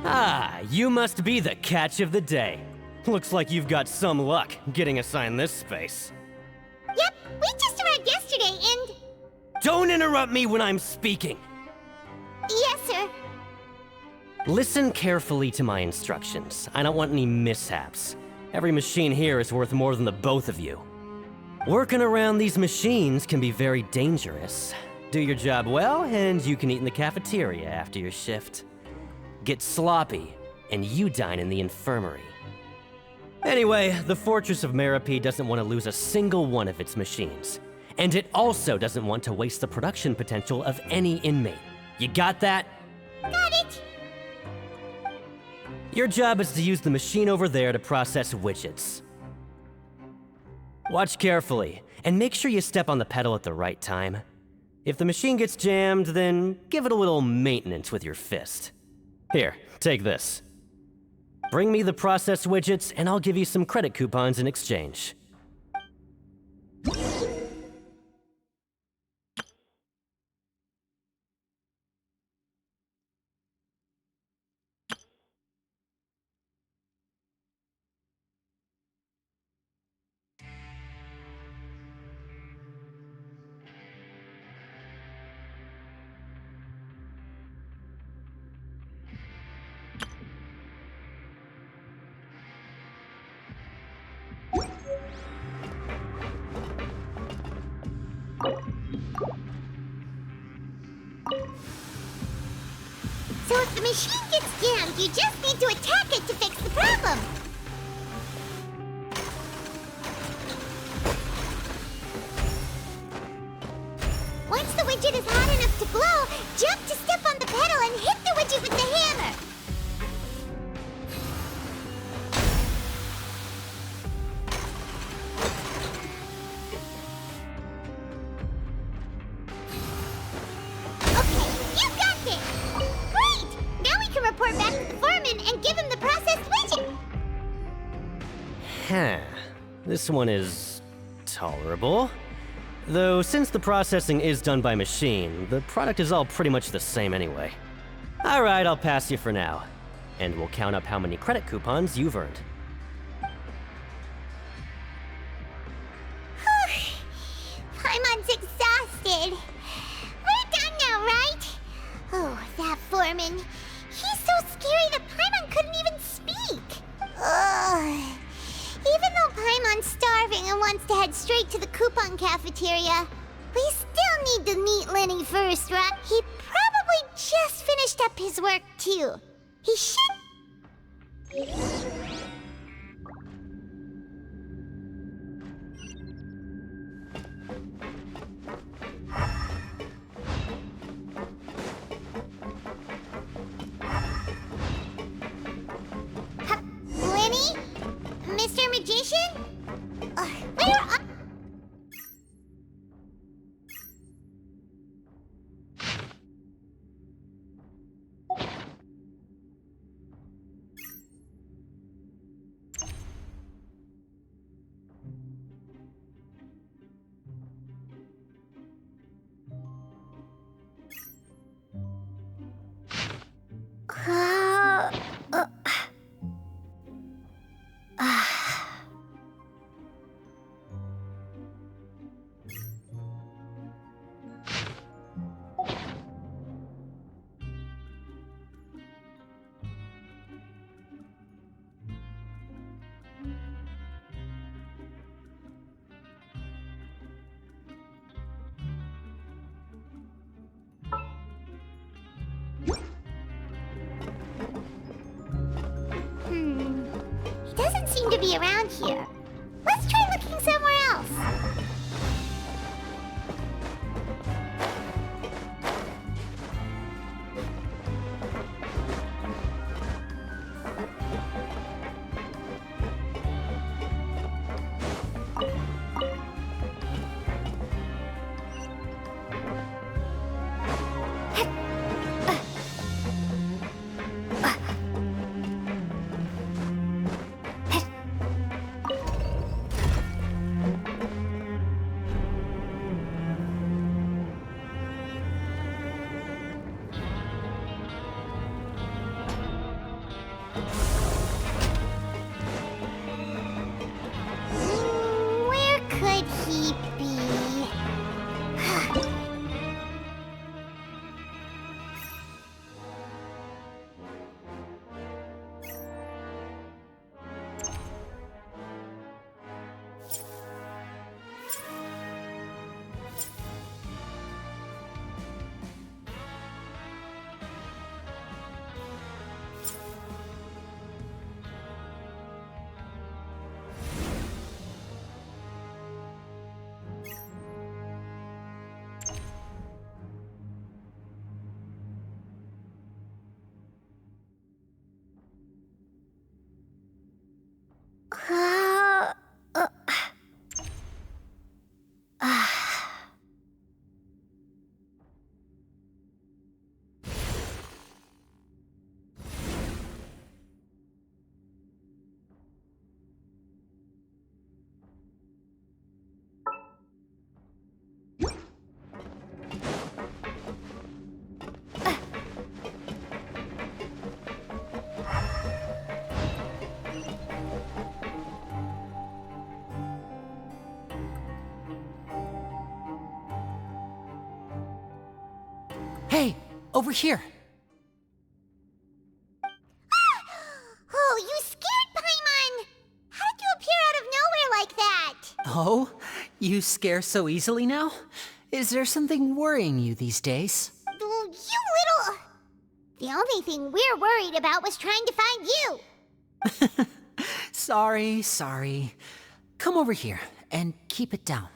Ah, you must be the catch of the day. Looks like you've got some luck getting assigned this space. Yep, we just arrived yesterday and... Don't interrupt me when I'm speaking! Yes, sir. Listen carefully to my instructions. I don't want any mishaps. Every machine here is worth more than the both of you. Working around these machines can be very dangerous. Do your job well, and you can eat in the cafeteria after your shift. Get sloppy, and you dine in the infirmary. Anyway, the Fortress of Meropide doesn't want to lose a single one of its machines. And it also doesn't want to waste the production potential of any inmate. You got that? Got it! Your job is to use the machine over there to process widgets. Watch carefully, and make sure you step on the pedal at the right time. If the machine gets jammed, then give it a little maintenance with your fist. Here, take this. Bring me the processed widgets, and I'll give you some credit coupons in exchange. So if the machine gets jammed, you just need to attack it to fix the problem. Once the widget is hot enough to glow, jump to step on the pedal and hit the widget with the hammer. Okay, you got this! Great! Now we can report back to the foreman and give him the processed widget. Huh. This one is tolerable. Though, since the processing is done by machine, the product is all pretty much the same anyway. Alright, I'll pass you for now. And we'll count up how many credit coupons you've earned. Paimon's exhausted. We're done now, right? Oh, that foreman. He's so scary that Paimon couldn't even speak. Ugh. Even though Paimon's starving and wants to head straight to the coupon cafeteria, we still need to meet Lenny first, right? He probably just finished up his work, too. He should... Lenny? Mr. Magician? Where are... He doesn't seem to be around here. Let's try looking somewhere else. Where could he be? Hey, over here. Oh, you scared Paimon! How did you appear out of nowhere like that? Oh, you scare so easily now? Is there something worrying you these days? You little... The only thing we're worried about was trying to find you. Sorry. Come over here and keep it down.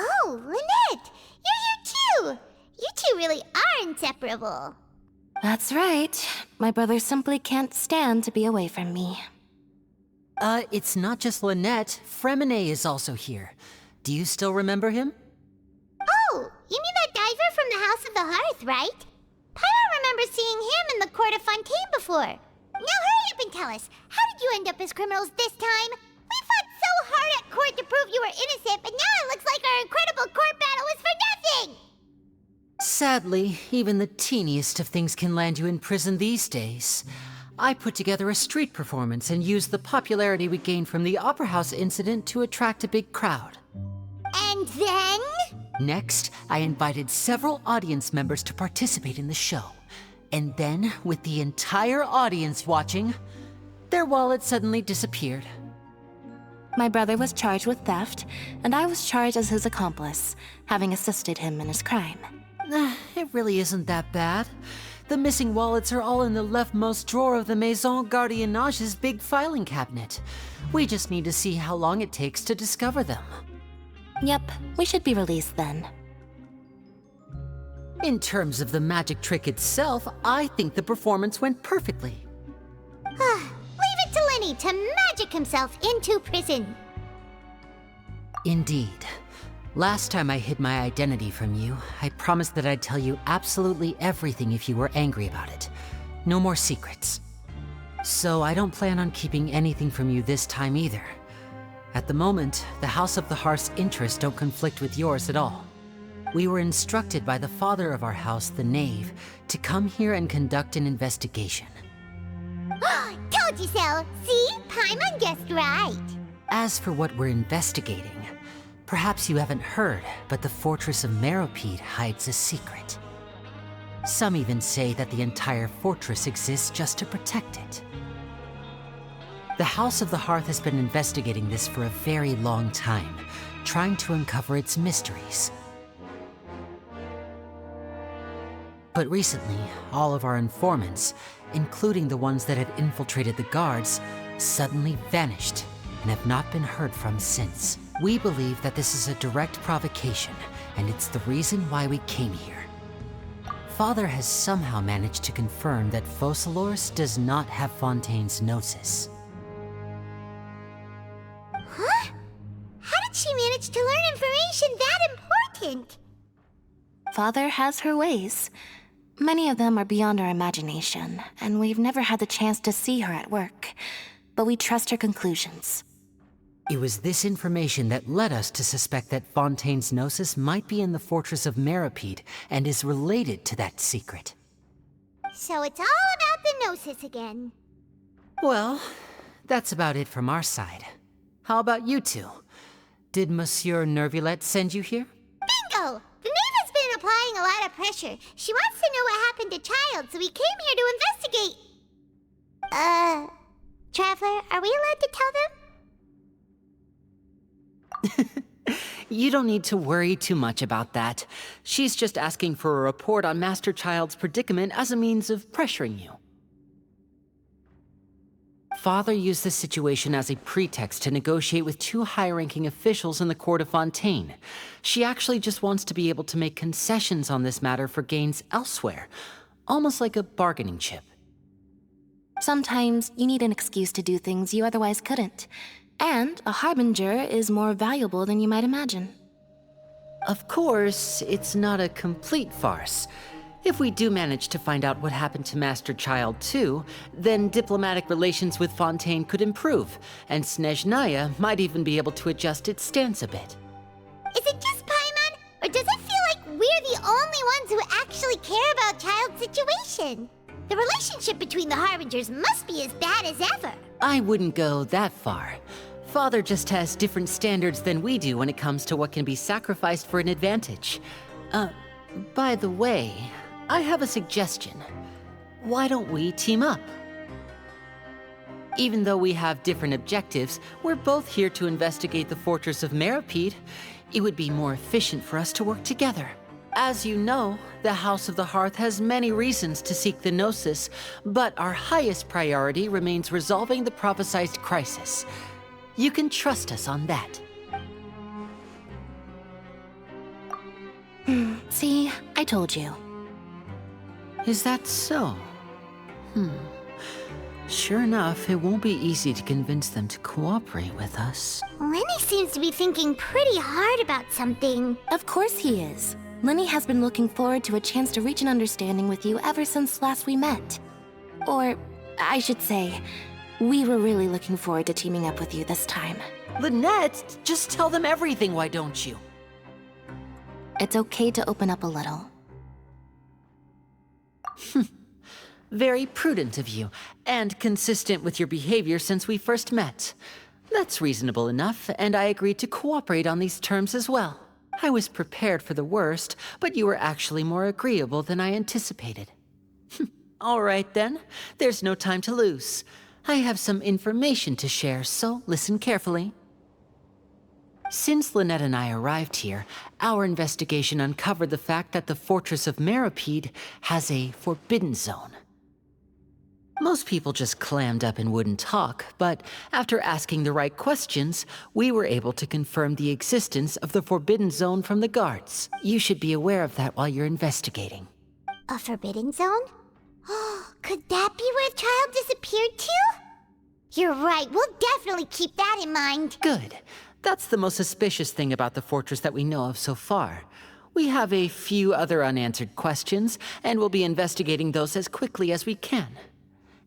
Oh, Lynette! You're here too! You two really are inseparable. That's right. My brother simply can't stand to be away from me. It's not just Lynette. Fremine is also here. Do you still remember him? Oh, you mean that diver from the House of the Hearth, right? Paimon remembers seeing him in the court of Fontaine before. Now hurry up and tell us, how did you end up as criminals this time? We fought so hard at court to prove you were innocent, but now it looks like our incredible court battle was for nothing! Sadly, even the teeniest of things can land you in prison these days. I put together a street performance and used the popularity we gained from the Opera House incident to attract a big crowd. And then? Next, I invited several audience members to participate in the show. And then, with the entire audience watching, their wallet suddenly disappeared. My brother was charged with theft, and I was charged as his accomplice, having assisted him in his crime. It really isn't that bad. The missing wallets are all in the leftmost drawer of the Maison Gardiennage's big filing cabinet. We just need to see how long it takes to discover them. Yep, we should be released then. In terms of the magic trick itself, I think the performance went perfectly. Leave it to Lenny to magic himself into prison. Indeed. Last time I hid my identity from you, I promised that I'd tell you absolutely everything if you were angry about it. No more secrets. So I don't plan on keeping anything from you this time either. At the moment, the House of the Hearth's interests don't conflict with yours at all. We were instructed by the father of our house, the Knave, to come here and conduct an investigation. Told you so! See? Paimon guessed right. As for what we're investigating, perhaps you haven't heard, but the fortress of Meropide hides a secret. Some even say that the entire fortress exists just to protect it. The House of the Hearth has been investigating this for a very long time, trying to uncover its mysteries. But recently, all of our informants, including the ones that had infiltrated the guards, suddenly vanished and have not been heard from since. We believe that this is a direct provocation, and it's the reason why we came here. Father has somehow managed to confirm that Focalors does not have Fontaine's Gnosis. Huh? How did she manage to learn information that important? Father has her ways. Many of them are beyond our imagination, and we've never had the chance to see her at work. But we trust her conclusions. It was this information that led us to suspect that Fontaine's Gnosis might be in the fortress of Meripede and is related to that secret. So it's all about the Gnosis again. Well, that's about it from our side. How about you two? Did Monsieur Nervulette send you here? Bingo! The maid has been applying a lot of pressure. She wants to know what happened to Child, so we came here to investigate. Traveler, are we allowed to tell them? You don't need to worry too much about that. She's just asking for a report on Master Child's predicament as a means of pressuring you. Father used the situation as a pretext to negotiate with two high-ranking officials in the court of Fontaine. She actually just wants to be able to make concessions on this matter for gains elsewhere, almost like a bargaining chip. Sometimes you need an excuse to do things you otherwise couldn't. And a harbinger is more valuable than you might imagine. Of course, it's not a complete farce. If we do manage to find out what happened to Master Child too, then diplomatic relations with Fontaine could improve, and Snezhnaya might even be able to adjust its stance a bit. Is it just Paimon, or does it feel like we're the only ones who actually care about Child's situation? The relationship between the Harbingers must be as bad as ever. I wouldn't go that far. Father just has different standards than we do when it comes to what can be sacrificed for an advantage. By the way, I have a suggestion. Why don't we team up? Even though we have different objectives, we're both here to investigate the fortress of Meripede. It would be more efficient for us to work together. As you know, the House of the Hearth has many reasons to seek the Gnosis, but our highest priority remains resolving the prophesized crisis. You can trust us on that. See, I told you. Is that so? Sure enough, it won't be easy to convince them to cooperate with us. Lenny seems to be thinking pretty hard about something. Of course he is. Lenny has been looking forward to a chance to reach an understanding with you ever since last we met. Or, I should say, we were really looking forward to teaming up with you this time. Lynette, just tell them everything, why don't you? It's okay to open up a little. Very prudent of you, and consistent with your behavior since we first met. That's reasonable enough, and I agreed to cooperate on these terms as well. I was prepared for the worst, but you were actually more agreeable than I anticipated. All right then, there's no time to lose. I have some information to share, so listen carefully. Since Lynette and I arrived here, our investigation uncovered the fact that the Fortress of Meripede has a forbidden zone. Most people just clammed up and wouldn't talk, but after asking the right questions, we were able to confirm the existence of the forbidden zone from the guards. You should be aware of that while you're investigating. A forbidden zone? Oh, could that be where Child disappeared to? You're right, we'll definitely keep that in mind. Good. That's the most suspicious thing about the fortress that we know of so far. We have a few other unanswered questions, and we'll be investigating those as quickly as we can.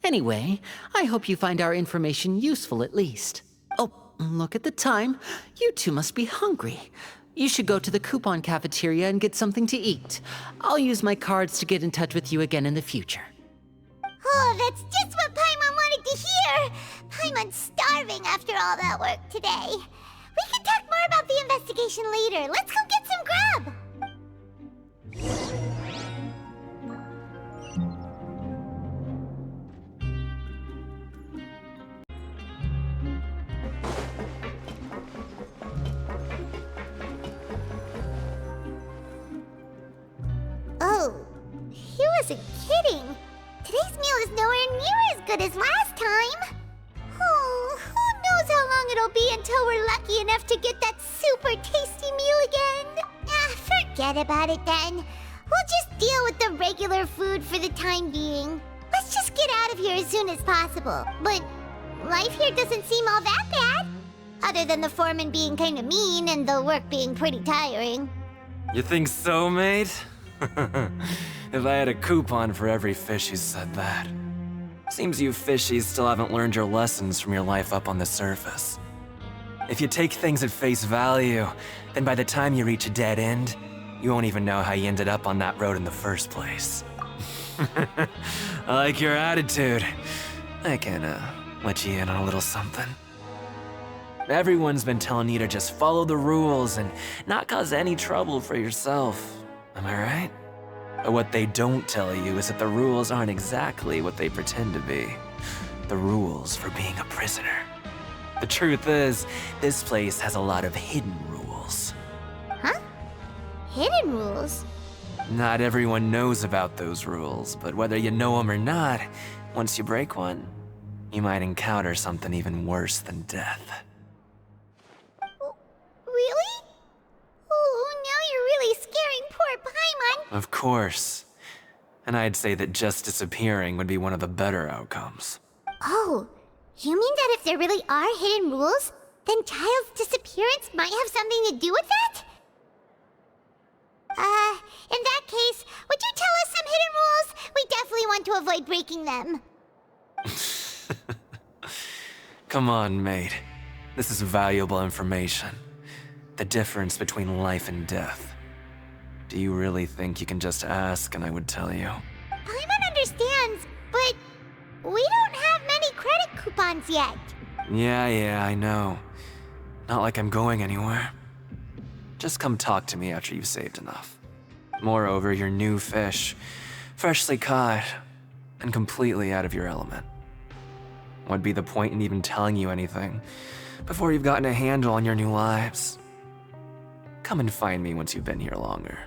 Anyway, I hope you find our information useful at least. Oh, look at the time. You two must be hungry. You should go to the coupon cafeteria and get something to eat. I'll use my cards to get in touch with you again in the future. Oh, that's just what Paimon wanted to hear! Paimon's starving after all that work today. We can talk more about the investigation later. Let's go get some grub! Oh, he wasn't kidding. Today's meal is nowhere near as good as last time. Oh, who knows how long it'll be until we're lucky enough to get that super tasty meal again. Forget about it then. We'll just deal with the regular food for the time being. Let's just get out of here as soon as possible. But life here doesn't seem all that bad. Other than the foreman being kind of mean and the work being pretty tiring. You think so, mate? If I had a coupon for every fish who said that. Seems you fishies still haven't learned your lessons from your life up on the surface. If you take things at face value, then by the time you reach a dead end, you won't even know how you ended up on that road in the first place. I like your attitude. I can, let you in on a little something. Everyone's been telling you to just follow the rules and not cause any trouble for yourself. Am I right? But what they don't tell you is that the rules aren't exactly what they pretend to be. The rules for being a prisoner. The truth is, this place has a lot of hidden rules. Huh? Hidden rules? Not everyone knows about those rules, but whether you know them or not, once you break one, you might encounter something even worse than death. Really? Oh, now you're really scaring poor Paimon. Of course. And I'd say that just disappearing would be one of the better outcomes. Oh, you mean that if there really are hidden rules, then Child's disappearance might have something to do with that? In that case, would you tell us some hidden rules? We definitely want to avoid breaking them. Come on, mate. This is valuable information. The difference between life and death. Do you really think you can just ask and I would tell you? Paimon understands, but we don't have many credit coupons yet. Yeah, I know. Not like I'm going anywhere. Just come talk to me after you've saved enough. Moreover, you're new fish, freshly caught, and completely out of your element. What'd be the point in even telling you anything before you've gotten a handle on your new lives? Come and find me once you've been here longer.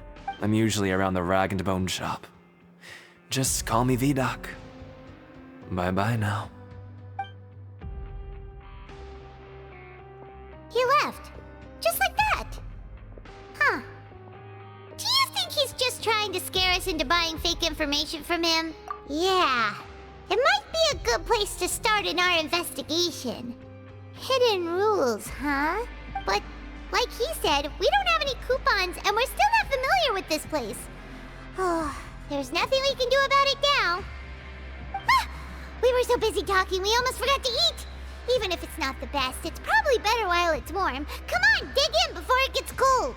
I'm usually around the Rag and Bone shop. Just call me Vidoc. Bye-bye now. He left. Just like that. Huh. Do you think he's just trying to scare us into buying fake information from him? Yeah. It might be a good place to start in our investigation. Hidden rules, huh? But, like he said, we don't have any coupons and we're still not familiar with this place. Oh, there's nothing we can do about it now. Ah, we were so busy talking we almost forgot to eat. Even if it's not the best, it's probably better while it's warm. Come on, dig in before it gets cold.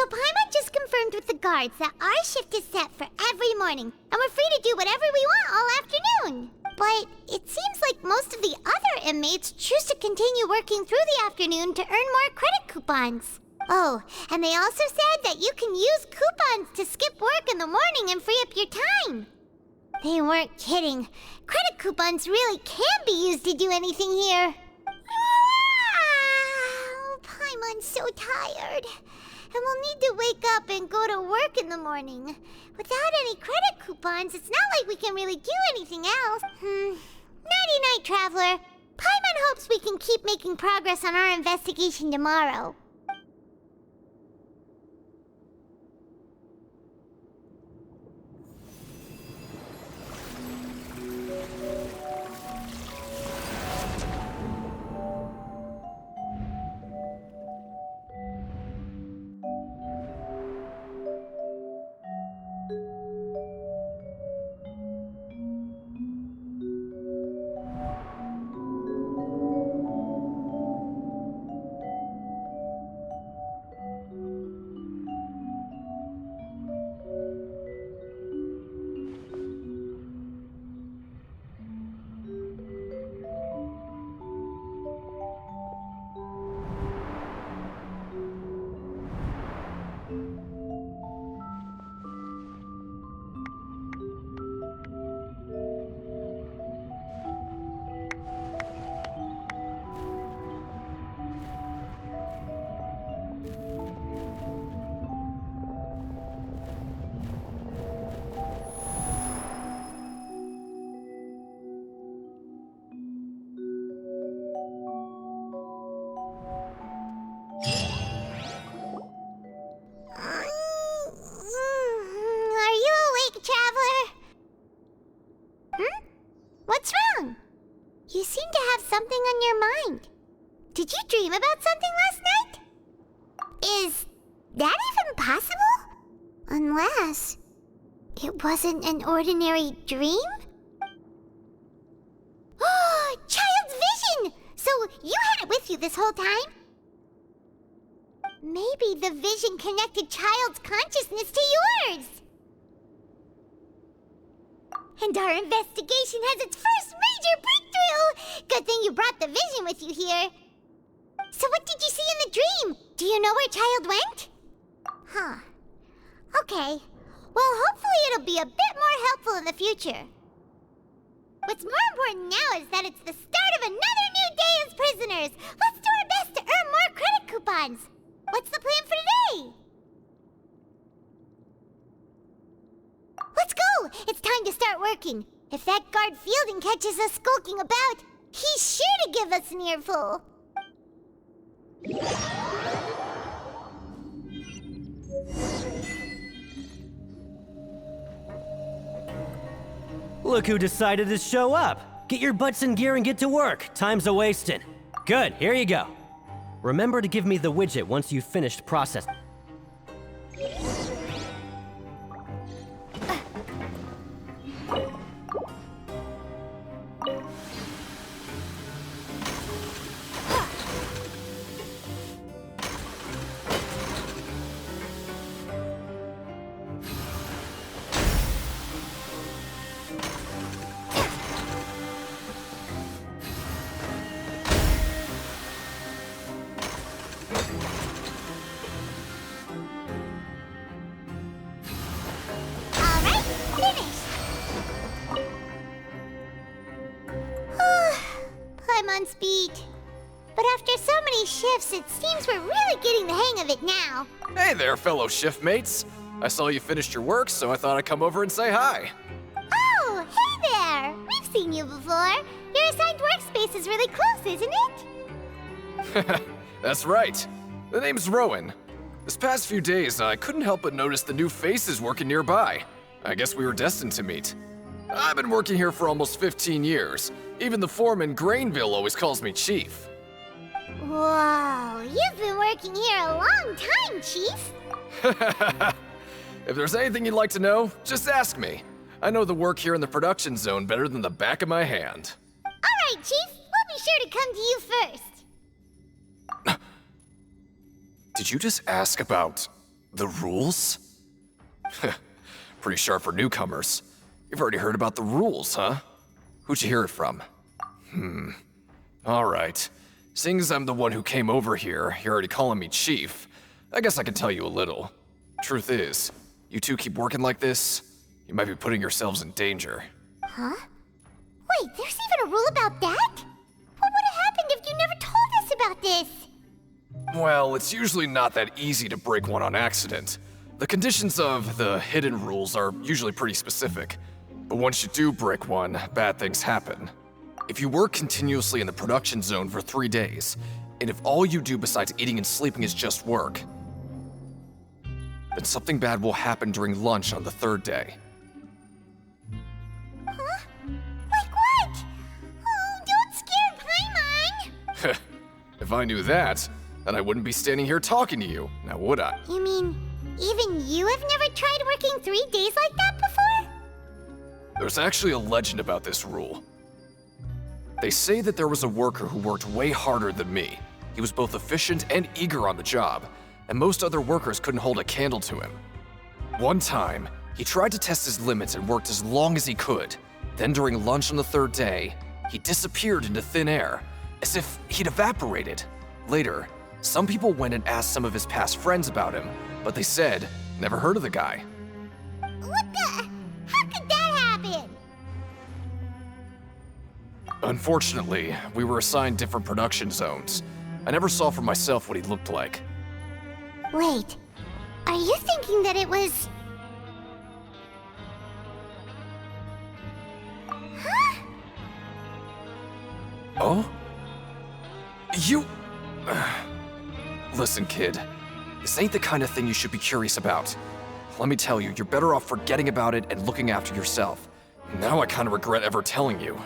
So Paimon just confirmed with the guards that our shift is set for every morning, and we're free to do whatever we want all afternoon. But it seems like most of the other inmates choose to continue working through the afternoon to earn more credit coupons. Oh, and they also said that you can use coupons to skip work in the morning and free up your time. They weren't kidding. Credit coupons really can be used to do anything here. Paimon's so tired. And we'll need to wake up and go to work in the morning. Without any credit coupons, it's not like we can really do anything else. Nighty-night, Traveler. Paimon hopes we can keep making progress on our investigation tomorrow. What's wrong? You seem to have something on your mind. Did you dream about something last night? Is that even possible? Unless it wasn't an ordinary dream? Oh, Child's vision! So you had it with you this whole time? Maybe the vision connected Child's consciousness to yours. And our investigation has its first major breakthrough! Good thing you brought the vision with you here. So what did you see in the dream? Do you know where Child went? Huh. Okay. Well, hopefully it'll be a bit more helpful in the future. What's more important now is that it's the start of another new day as prisoners. Let's do our best to earn more credit coupons. What's the plan for today? Let's go! It's time to start working. If that guard Fielding catches us skulking about, he's sure to give us an earful. Look who decided to show up. Get your butts in gear and get to work. Time's a-wasting. Good, here you go. Remember to give me the widget once you've finished processing. On speed. But after so many shifts, it seems we're really getting the hang of it now. Hey there, fellow shiftmates. I saw you finished your work, so I thought I'd come over and say hi. Oh, hey there! We've seen you before. Your assigned workspace is really close, isn't it? That's right. The name's Rowan. This past few days, I couldn't help but notice the new faces working nearby. I guess we were destined to meet. I've been working here for almost 15 years. Even the foreman, Grainville, always calls me Chief. Whoa, you've been working here a long time, Chief. If there's anything you'd like to know, just ask me. I know the work here in the production zone better than the back of my hand. All right, Chief. We'll be sure to come to you first. Did you just ask about The rules? Pretty sharp for newcomers. You've already heard about the rules, huh? Who'd you hear it from? Alright. Seeing as I'm the one who came over here, you're already calling me Chief, I guess I can tell you a little. Truth is, you two keep working like this, you might be putting yourselves in danger. Huh? Wait, there's even a rule about that? What would have happened if you never told us about this? Well, it's usually not that easy to break one on accident. The conditions of the hidden rules are usually pretty specific. But once you do break one, bad things happen. If you work continuously in the production zone for 3 days, and if all you do besides eating and sleeping is just work, then something bad will happen during lunch on the 3rd day. Huh? Like what? Oh, don't scare Paimon! If I knew that, then I wouldn't be standing here talking to you, now would I? You mean, even you have never tried working 3 days like that before? There's actually a legend about this rule. They say that there was a worker who worked way harder than me. He was both efficient and eager on the job, and most other workers couldn't hold a candle to him. One time, he tried to test his limits and worked as long as he could. Then during lunch on the 3rd day, he disappeared into thin air, as if he'd evaporated. Later, some people went and asked some of his past friends about him, but they said, never heard of the guy. What the? How could that happen? Unfortunately, we were assigned different production zones. I never saw for myself what he looked like. Wait, are you thinking that it was... Huh? Oh? You... Listen, kid. This ain't the kind of thing you should be curious about. Let me tell you, you're better off forgetting about it and looking after yourself. Now I kind of regret ever telling you.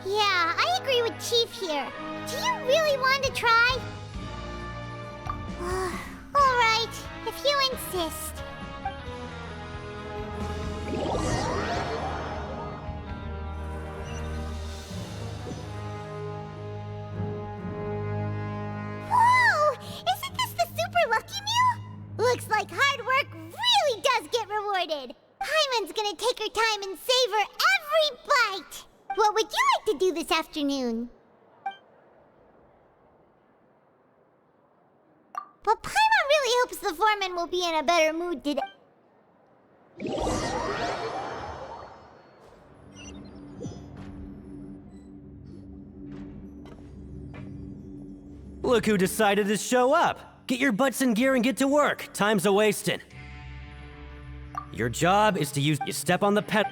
Yeah, I agree with Chief here. Do you really want to try? All right, if you insist. Whoa! Isn't this the Super Lucky Meal? Looks like hard work really does get rewarded. Paimon's gonna take her time and savor every bite. What would you like to do this afternoon? But Paimon really hopes the foreman will be in a better mood today. Look who decided to show up! Get your butts in gear and get to work. Time's a-wasting. Your job is to you step on the pedal.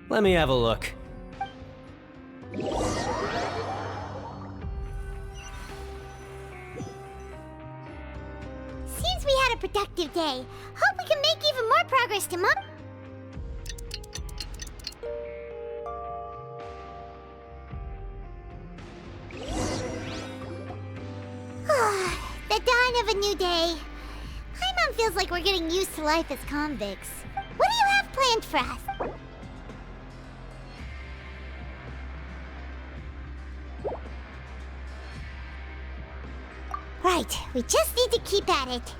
Let me have a look. Seems we had a productive day. Hope we can make even more progress tomorrow. The dawn of a new day. Paimon feels like we're getting used to life as convicts. What do you have planned for us? Right, we just need to keep at it.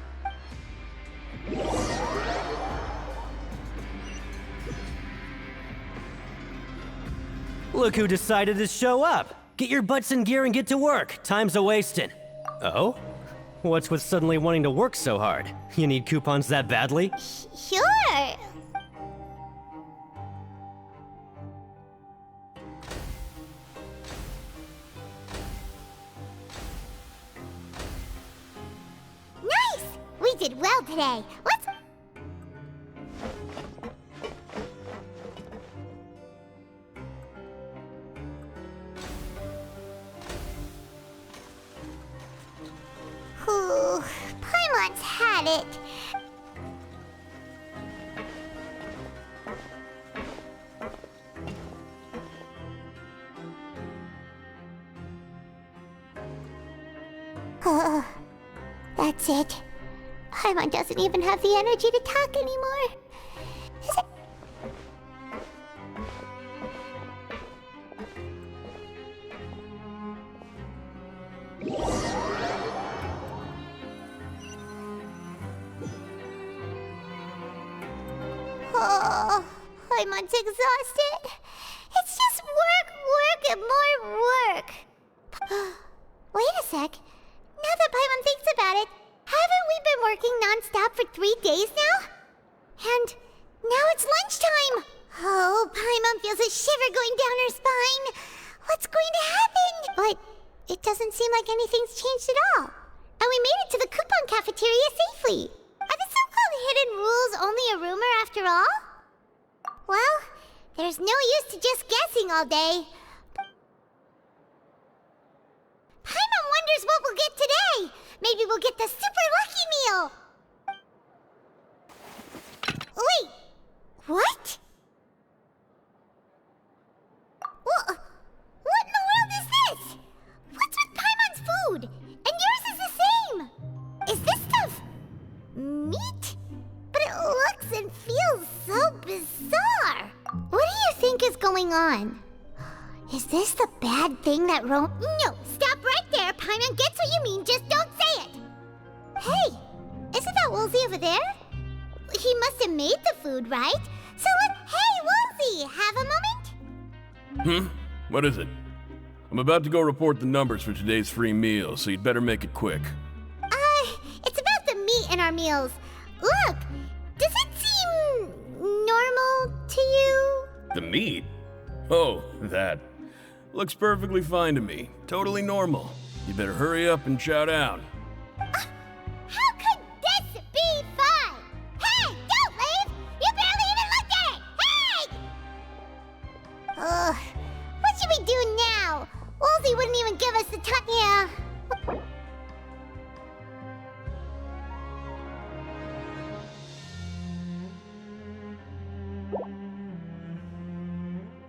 Look who decided to show up! Get your butts in gear and get to work. Time's a-wasting. Oh? What's with suddenly wanting to work so hard? You need coupons that badly? Sure. Nice! We did well today. Let's... once had it. That's it. Paimon doesn't even have the energy to talk anymore. Is it? Oh, Paimon's exhausted. It's just work, and more work. Wait a sec. Now that Paimon thinks about it, haven't we been working non-stop for 3 days now? And now it's lunchtime! Oh, Paimon feels a shiver going down her spine. What's going to happen? But it doesn't seem like anything's changed at all. And we made it to the coupon cafeteria safely. Are the so-called hidden rules only a rumor after all? Well, there's no use to just guessing all day. Paimon wonders what we'll get today. Maybe we'll get the super lucky meal. Wait, what? What in the world is this? What's with Paimon's food? And yours is the same. Is this stuff meat? But it looks and feels so bizarre. What do you think is going on? Is this the bad thing that No, stop right there. Paimon gets what you mean, just don't say it. Hey, isn't that Woolsey over there? He must have made the food, right? So hey, Woolsey, have a moment? What is it? I'm about to go report the numbers for today's free meal, so you'd better make it quick. It's about the meat in our meals. Look, does it seem normal to you? The meat? Oh, that. Looks perfectly fine to me. Totally normal. You better hurry up and chow down. How could this be fun? Hey, don't leave! You barely even looked at it! Hey! What should we do now? Woolsey wouldn't even give us the time. Yeah.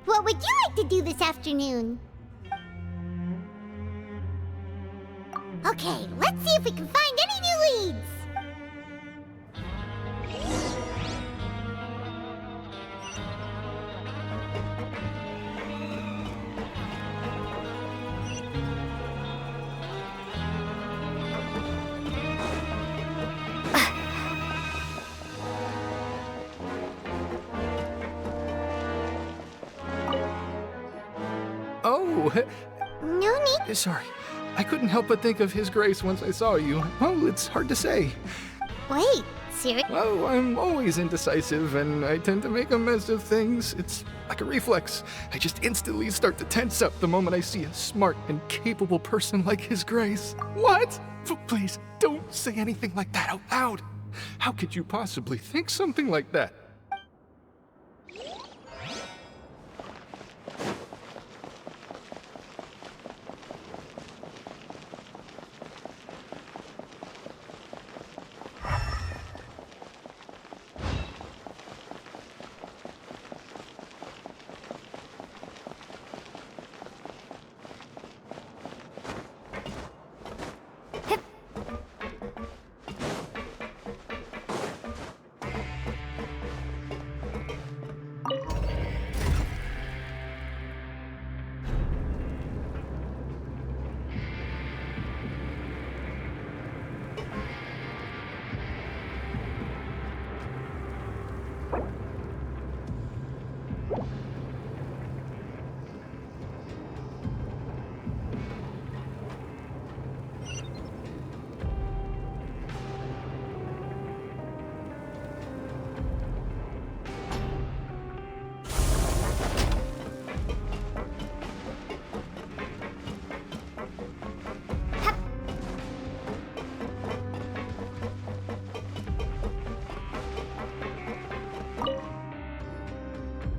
What would you like to do this afternoon? Okay, let's see if we can find any new leads. Oh, No need. sorry. I couldn't help but think of His Grace once I saw you. Oh, it's hard to say. Wait, serious? Well, I'm always indecisive, and I tend to make a mess of things. It's like a reflex. I just instantly start to tense up the moment I see a smart and capable person like His Grace. What? Please, don't say anything like that out loud. How could you possibly think something like that?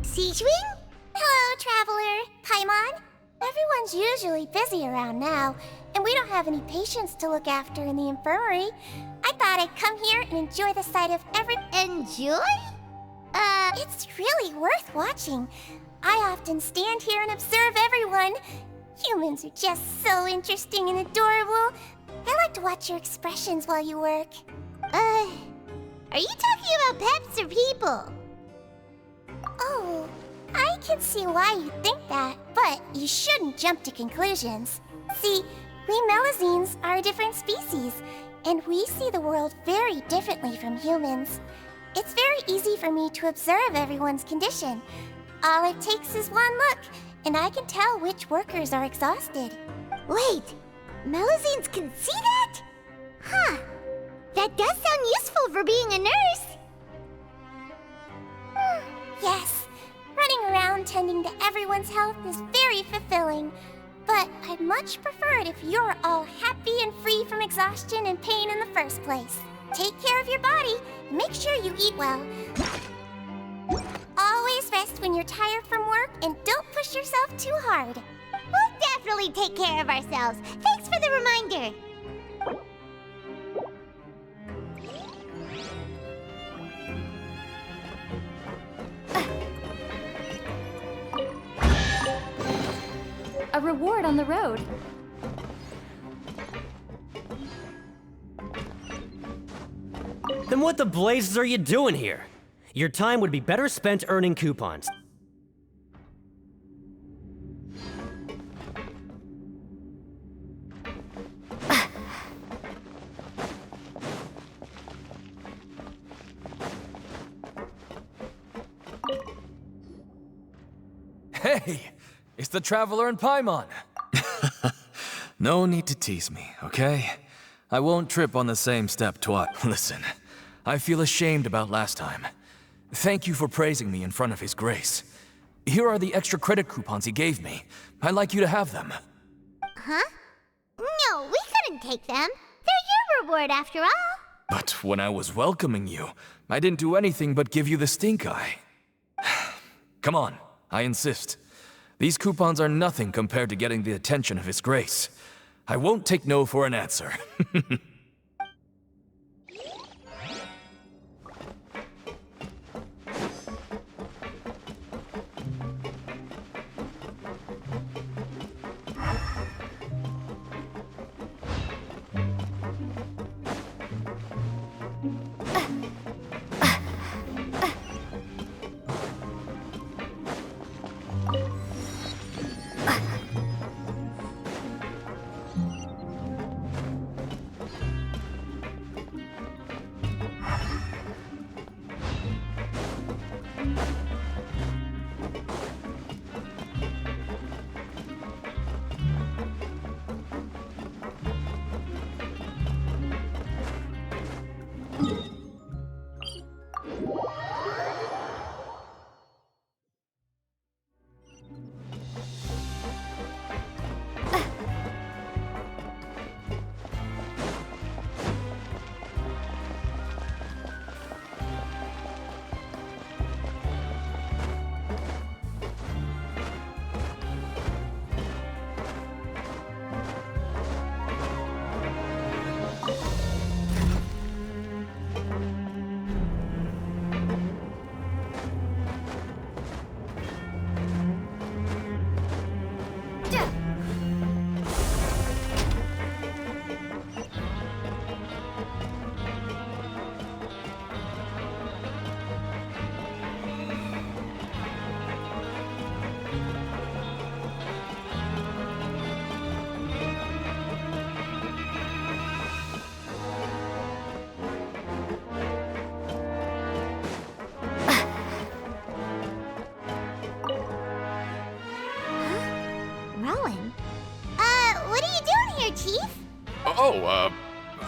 Siegewing? Hello, Traveler. Paimon? Everyone's usually busy around now, and we don't have any patients to look after in the infirmary. I thought thought I'd come here and enjoy the sight of every— Enjoy? It's really worth watching. I often stand here and observe everyone. Humans are just so interesting and adorable. I like to watch your expressions while you work. Are you talking about pets or people? Oh, I can see why you think that, but you shouldn't jump to conclusions. See, we Melazines are a different species, and we see the world very differently from humans. It's very easy for me to observe everyone's condition. All it takes is one look, and I can tell which workers are exhausted. Wait, Melazines can see that? Huh. That does sound useful for being a nurse. Yes, running around tending to everyone's health is very fulfilling. But I'd much prefer it if you're all happy and free from exhaustion and pain in the first place. Take care of your body, and make sure you eat well. Always rest when you're tired from work, and don't push yourself too hard. We'll definitely take care of ourselves. Thanks for the reminder. A reward on the road. Then what the blazes are you doing here? Your time would be better spent earning coupons. Hey! It's the Traveler in Paimon! No need to tease me, okay? I won't trip on the same step twice. Listen, I feel ashamed about last time. Thank you for praising me in front of His Grace. Here are the extra credit coupons he gave me. I'd like you to have them. Huh? No, we couldn't take them. They're your reward after all. But when I was welcoming you, I didn't do anything but give you the stink eye. Come on, I insist. These coupons are nothing compared to getting the attention of His Grace. I won't take no for an answer.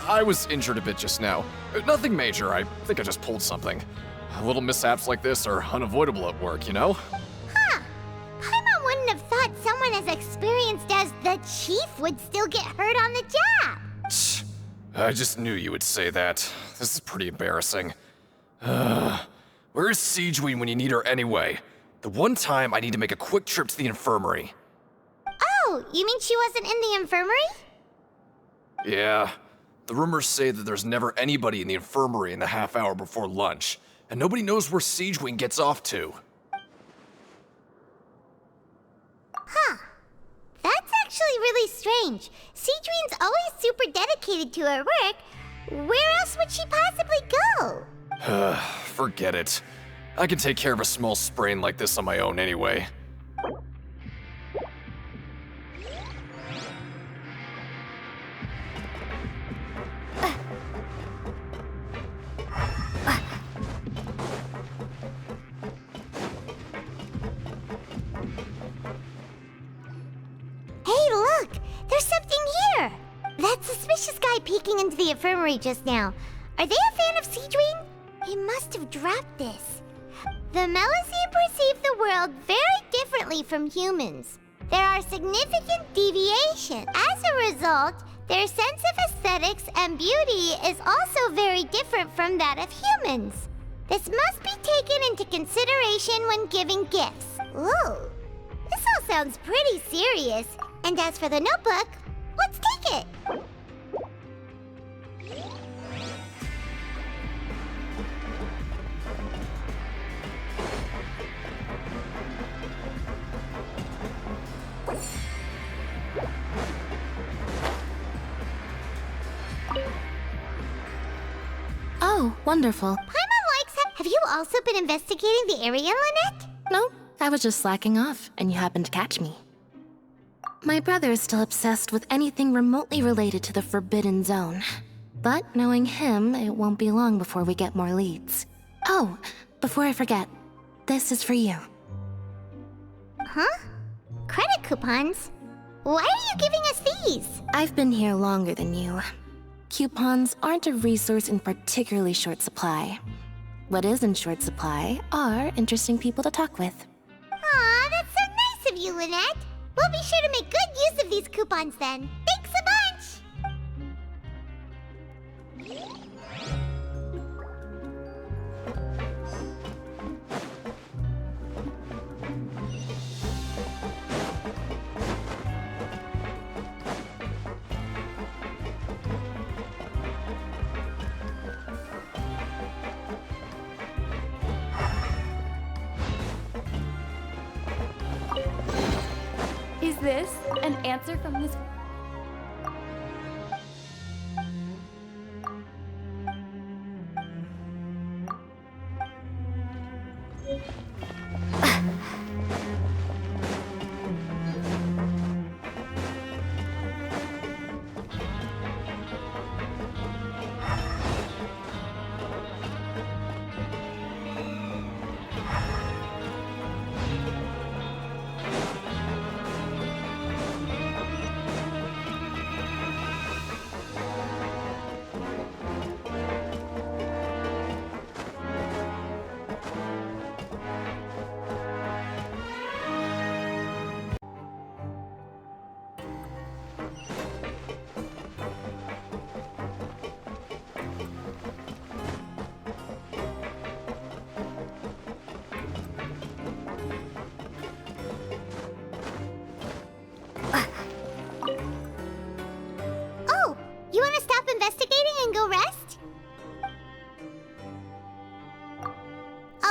I was injured a bit just now. Nothing major, I think I just pulled something. Little mishaps like this are unavoidable at work, you know? Huh. Paimon wouldn't have thought someone as experienced as the Chief would still get hurt on the job. I just knew you would say that. This is pretty embarrassing. Where's Siegeweed when you need her anyway? The one time I need to make a quick trip to the infirmary. Oh, you mean she wasn't in the infirmary? Yeah. The rumors say that there's never anybody in the infirmary in the half hour before lunch, and nobody knows where Siegewing gets off to. Huh. That's actually really strange. Siegeween's always super dedicated to her work. Where else would she possibly go? Forget it. I can take care of a small sprain like this on my own anyway. Hey, look! There's something here! That suspicious guy peeking into the infirmary just now. Are they a fan of Siegeween? He must have dropped this. The Melusine perceive the world very differently from humans. There are significant deviations. As a result, their sense of aesthetics and beauty is also very different from that of humans. This must be taken into consideration when giving gifts. Ooh, this all sounds pretty serious. And as for the notebook, let's take it. Oh, wonderful. Paimon likes him. Have you also been investigating the area, Lynette? No, I was just slacking off, and you happened to catch me. My brother is still obsessed with anything remotely related to the Forbidden Zone. But knowing him, it won't be long before we get more leads. Oh, before I forget, this is for you. Huh? Credit coupons? Why are you giving us these? I've been here longer than you. Coupons aren't a resource in particularly short supply. What is in short supply are interesting people to talk with. Aw, that's so nice of you, Lynette. We'll be sure to make good use of these coupons then. Thanks a bunch! Is this an answer from this? Oh, you want to stop investigating and go rest?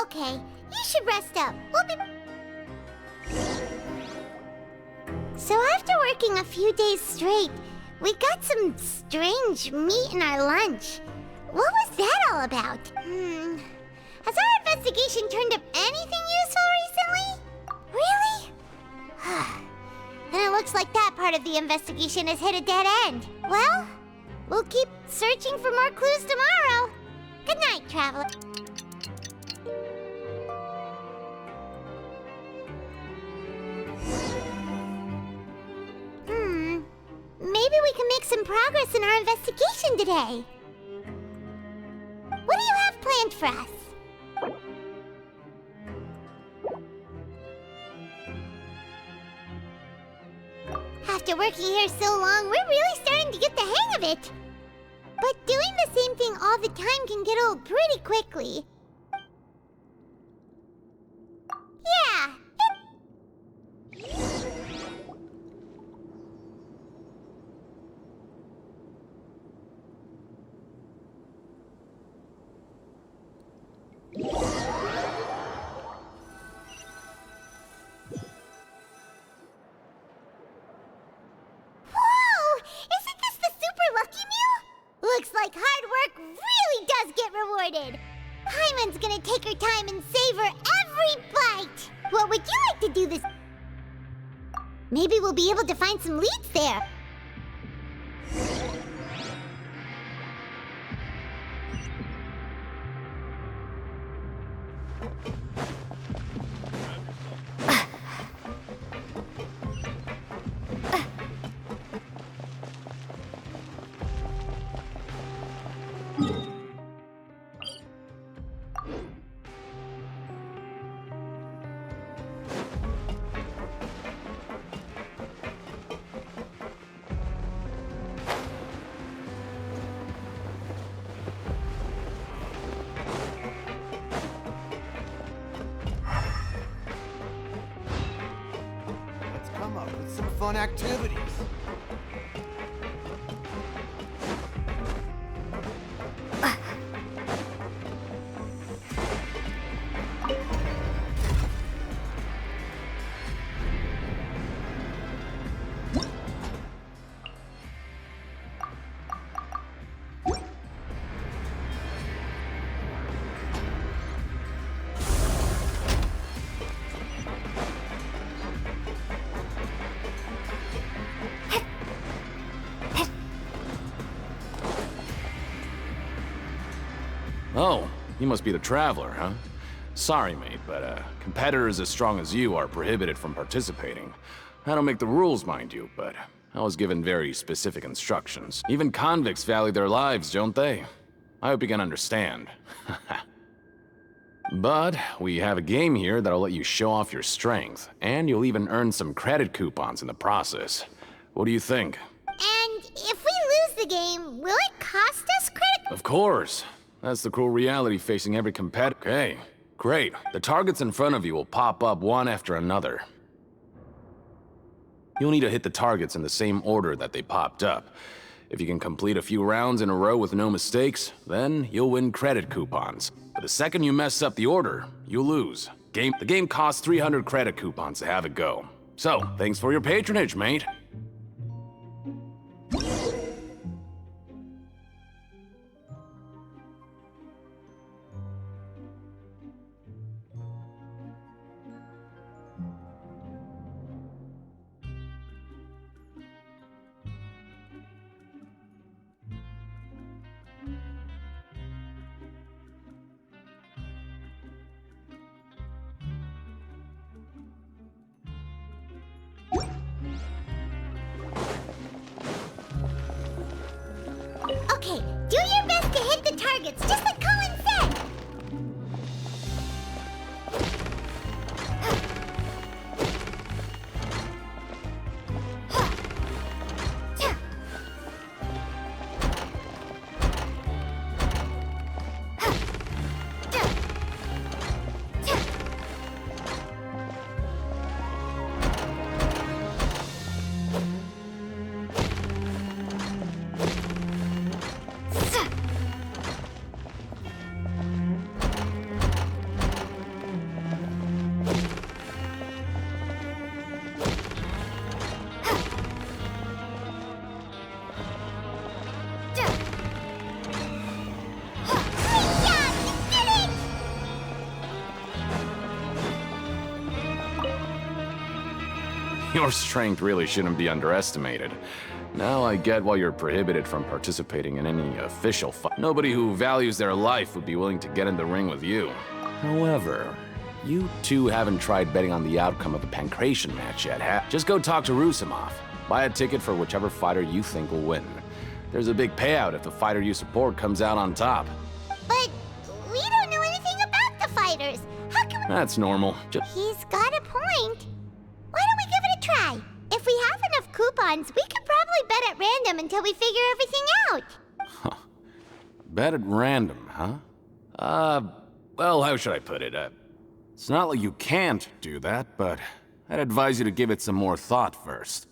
Okay, you should rest up. We'll be... So after working a few days straight, we got some strange meat in our lunch. What was that all about? Has our investigation turned up anything useful recently? Really? Then it looks like that part of the investigation has hit a dead end. Well, we'll keep searching for more clues tomorrow. Good night, traveler. Maybe we can make some progress in our investigation today. What do you have planned for us? After working here so long, we're really starting to get the hang of it. But doing the same thing all the time can get old pretty quickly. Yeah. rewarded. Paimon's gonna take her time and savor every bite. What would you like to do this? Maybe we'll be able to find some leads there. Come up with some fun activities. Oh, you must be the Traveler, huh? Sorry, mate, but competitors as strong as you are prohibited from participating. I don't make the rules, mind you, but I was given very specific instructions. Even convicts value their lives, don't they? I hope you can understand. But we have a game here that'll let you show off your strength, and you'll even earn some credit coupons in the process. What do you think? And if we lose the game, will it cost us credit? Of course. That's the cruel reality facing every competitor. Okay, great. The targets in front of you will pop up one after another. You'll need to hit the targets in the same order that they popped up. If you can complete a few rounds in a row with no mistakes, then you'll win credit coupons. But the second you mess up the order, you lose. The game costs 300 credit coupons to have it go. So, thanks for your patronage, mate. Okay, do your best to hit the targets, just like Colin said! Your strength really shouldn't be underestimated. Now I get why you're prohibited from participating in any official fight. Nobody who values their life would be willing to get in the ring with you. However, you two haven't tried betting on the outcome of a pancration match yet, ha? Just go talk to Rusimov. Buy a ticket for whichever fighter you think will win. There's a big payout if the fighter you support comes out on top. But we don't know anything about the fighters. How can we... That's normal. He's got a point. Why don't we give it a try? If we have enough coupons, we could probably bet at random until we figure everything out. Huh. Bet at random, huh? Well, how should I put it? It's not like you can't do that, but I'd advise you to give it some more thought first.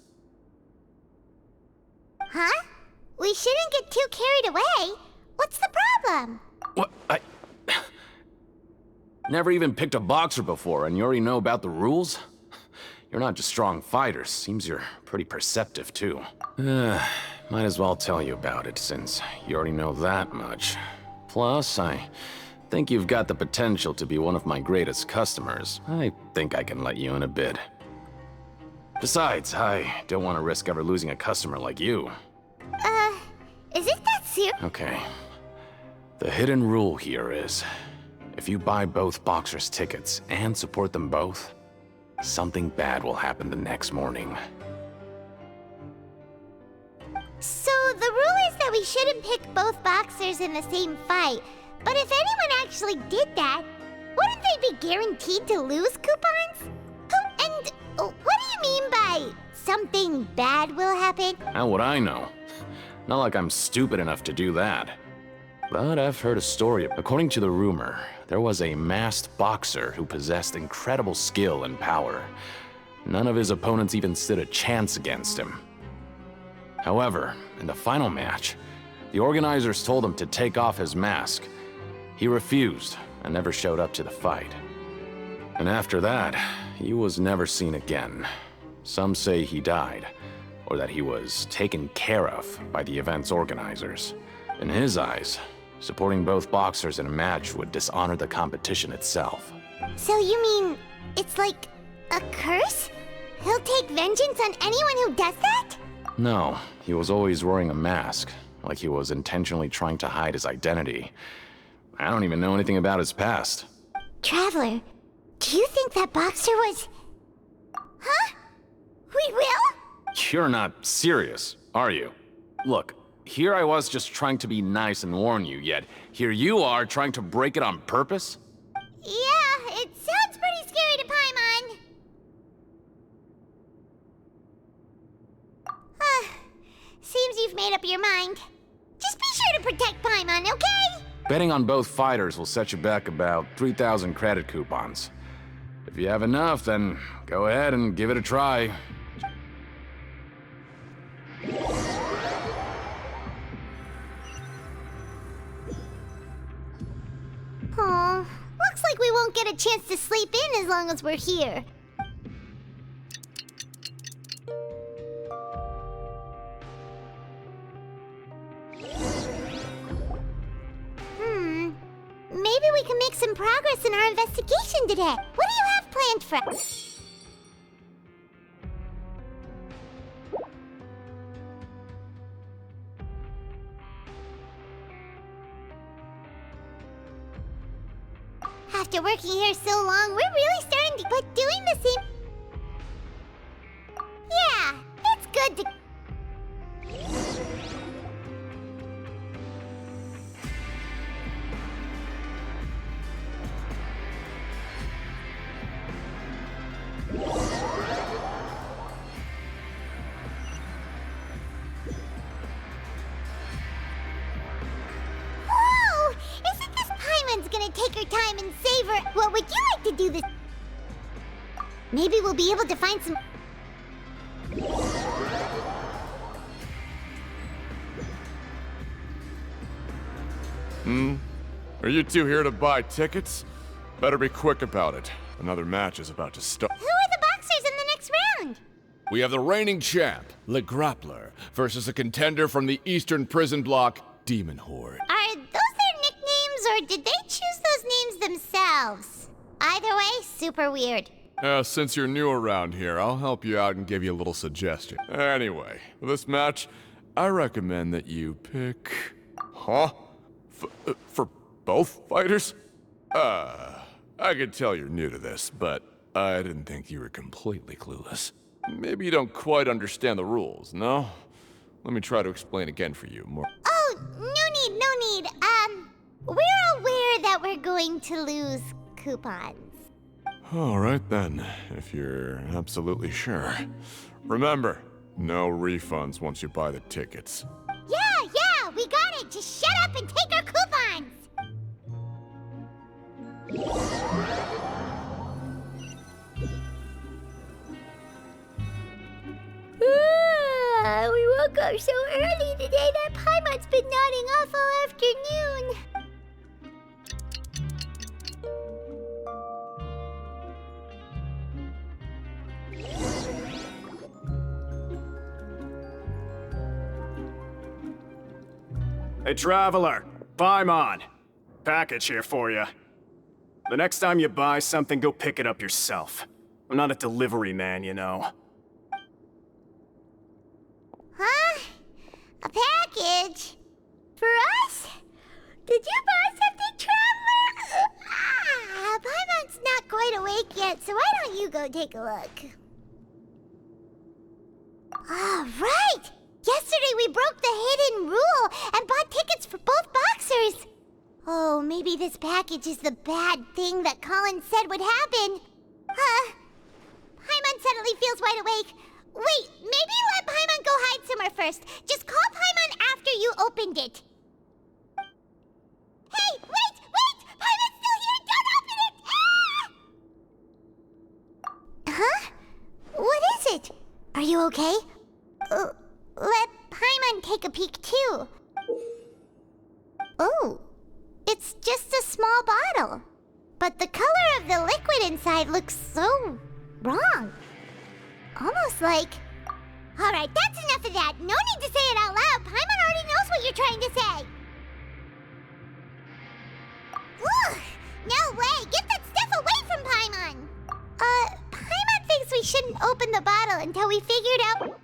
Huh? We shouldn't get too carried away. What's the problem? What? I... Never even picked a boxer before, and you already know about the rules? You're not just strong fighters. Seems you're pretty perceptive, too. Might as well tell you about it, since you already know that much. Plus, I think you've got the potential to be one of my greatest customers. I think I can let you in a bid. Besides, I don't want to risk ever losing a customer like you. Is it that serious? Okay. The hidden rule here is, if you buy both boxers' tickets and support them both, something bad will happen the next morning. So the rule is that we shouldn't pick both boxers in the same fight. But if anyone actually did that, wouldn't they be guaranteed to lose coupons? And what do you mean by something bad will happen? How would I know? Not like I'm stupid enough to do that. But I've heard a story. According to the rumor, there was a masked boxer who possessed incredible skill and power. None of his opponents even stood a chance against him. However, in the final match, the organizers told him to take off his mask. He refused and never showed up to the fight. And after that, he was never seen again. Some say he died, or that he was taken care of by the event's organizers. In his eyes, supporting both boxers in a match would dishonor the competition itself. So you mean it's like a curse? He'll take vengeance on anyone who does that? No, he was always wearing a mask, like he was intentionally trying to hide his identity. I don't even know anything about his past. Traveler, do you think that boxer was... Huh? We will? You're not serious, are you? Look, here I was just trying to be nice and warn you, yet here you are trying to break it on purpose? Yeah, it sounds pretty scary to Paimon. Seems you've made up your mind. Just be sure to protect Paimon, okay? Betting on both fighters will set you back about 3,000 credit coupons. If you have enough, then go ahead and give it a try. Aw, looks like we won't get a chance to sleep in as long as we're here. Maybe we can make some progress in our investigation today. What do you have planned for us? After working here so long, we're really starting to... But doing the same... Yeah, it's good to... Whoa! Isn't this Paimon's gonna take her time and savor... What would you like to do this... Maybe we'll be able to find some... Are you two here to buy tickets? Better be quick about it. Another match is about to start. Who are the boxers in the next round? We have the reigning champ, Le Grappler, versus a contender from the Eastern Prison Block, Demon Horde. Are those their nicknames, or did they choose those names themselves? Either way, super weird. Since you're new around here, I'll help you out and give you a little suggestion. Anyway, for this match, I recommend that you pick... Huh? For both fighters? I could tell you're new to this, but I didn't think you were completely clueless. Maybe you don't quite understand the rules, no? Let me try to explain again for you more. Oh, no need. We're aware that we're going to lose coupons. All right then, if you're absolutely sure. Remember, no refunds once you buy the tickets. Yeah, we got it. Just shut up and take our coupons. We woke up so early today that Paimon's been nodding off all afternoon. Hey, Traveler! Paimon! package here for you. The next time you buy something, go pick it up yourself. I'm not a delivery man, you know. Huh? A package? For us? Did you buy something, Traveler? Paimon's not quite awake yet, so why don't you go take a look? Right! Yesterday we broke the hidden rule and bought tickets for both boxers. Oh, maybe this package is the bad thing that Colin said would happen. Paimon suddenly feels wide awake. Wait, maybe let Paimon go hide somewhere first. Just call Paimon after you opened it. Hey, wait! Paimon's still here! Don't open it! Ah! Huh? What is it? Are you okay? Let Paimon take a peek too. Oh, it's just a small bottle. But the color of the liquid inside looks so wrong. Almost like... Alright, that's enough of that. No need to say it out loud. Paimon already knows what you're trying to say. Ugh! No way! Get that stuff away from Paimon! Paimon thinks we shouldn't open the bottle until we figured out...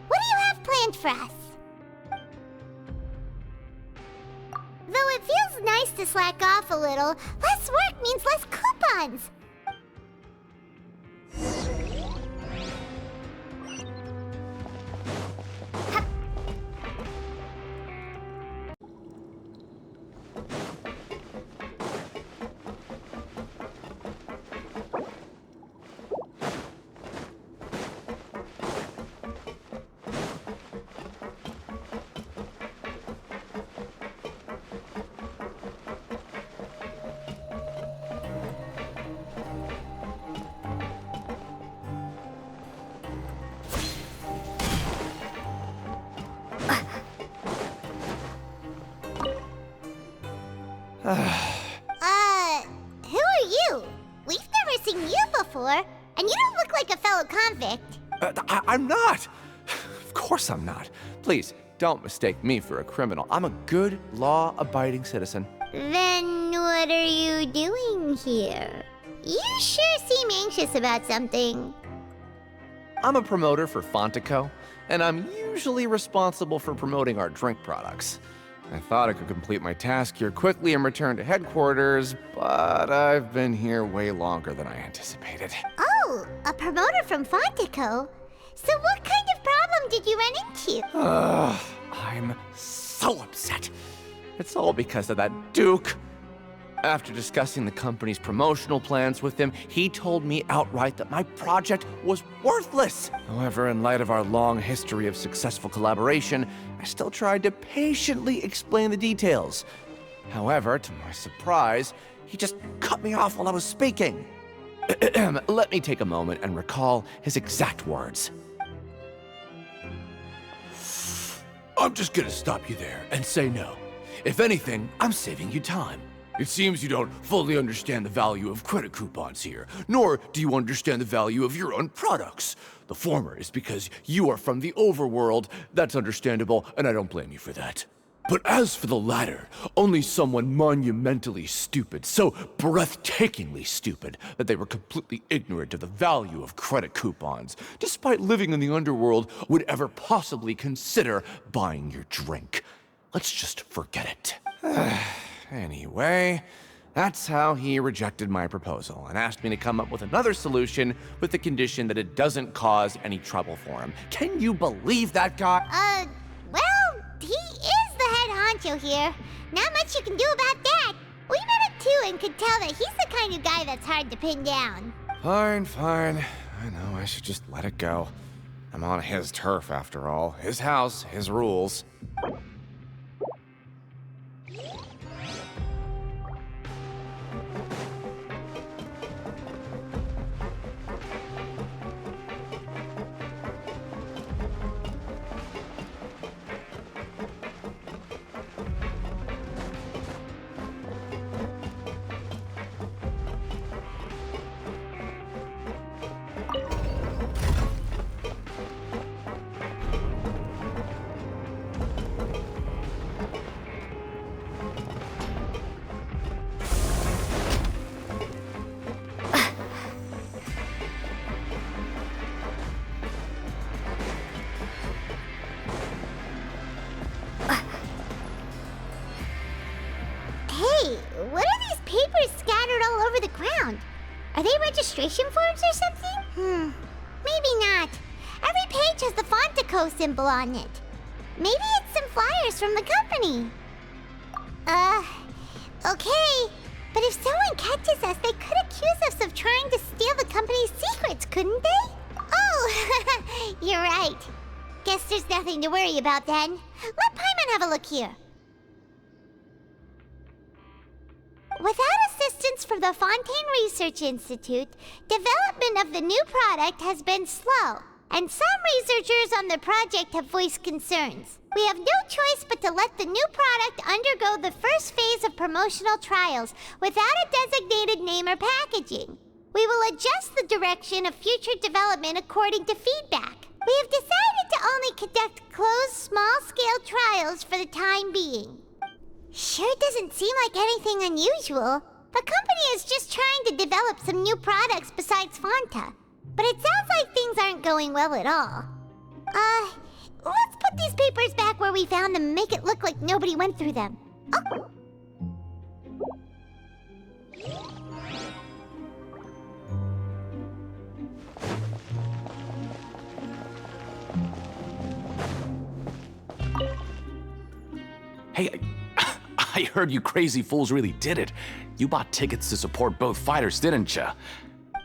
What do you have planned for us? Though it feels nice to slack off a little, less work means less coupons. Who are you? We've never seen you before, and you don't look like a fellow convict. I'm not! Of course I'm not. Please, don't mistake me for a criminal. I'm a good, law-abiding citizen. Then what are you doing here? You sure seem anxious about something. I'm a promoter for Fontico, and I'm usually responsible for promoting our drink products. I thought I could complete my task here quickly and return to headquarters, but I've been here way longer than I anticipated. Oh, a promoter from Fontico? So what kind of problem did you run into? I'm so upset. It's all because of that Duke. After discussing the company's promotional plans with him, he told me outright that my project was worthless. However, in light of our long history of successful collaboration, I still tried to patiently explain the details. However, to my surprise, he just cut me off while I was speaking. Let me take a moment and recall his exact words. I'm just gonna stop you there and say no. If anything, I'm saving you time. It seems you don't fully understand the value of credit coupons here, nor do you understand the value of your own products. The former is because you are from the overworld. That's understandable, and I don't blame you for that. But as for the latter, only someone monumentally stupid, so breathtakingly stupid that they were completely ignorant of the value of credit coupons, despite living in the underworld, would ever possibly consider buying your drink. Let's just forget it. Anyway, that's how he rejected my proposal and asked me to come up with another solution with the condition that it doesn't cause any trouble for him. Can you believe that guy? Well, he is the head honcho here. Not much you can do about that. We met him too and could tell that he's the kind of guy that's hard to pin down. Fine. I know I should just let it go. I'm on his turf after all. His house, his rules. found? Are they registration forms or something? Maybe not. Every page has the Fontico symbol on it. Maybe it's some flyers from the company. Okay. But if someone catches us, they could accuse us of trying to steal the company's secrets, couldn't they? Oh, you're right. Guess there's nothing to worry about then. Let Paimon have a look here. Without assistance from the Fontaine Research Institute, development of the new product has been slow, and some researchers on the project have voiced concerns. We have no choice but to let the new product undergo the first phase of promotional trials without a designated name or packaging. We will adjust the direction of future development according to feedback. We have decided to only conduct closed, small-scale trials for the time being. Sure doesn't seem like anything unusual. The company is just trying to develop some new products besides Fanta. But it sounds like things aren't going well at all. Let's put these papers back where we found them and make it look like nobody went through them. Oh. Hey, I heard you crazy fools really did it. You bought tickets to support both fighters, didn't ya?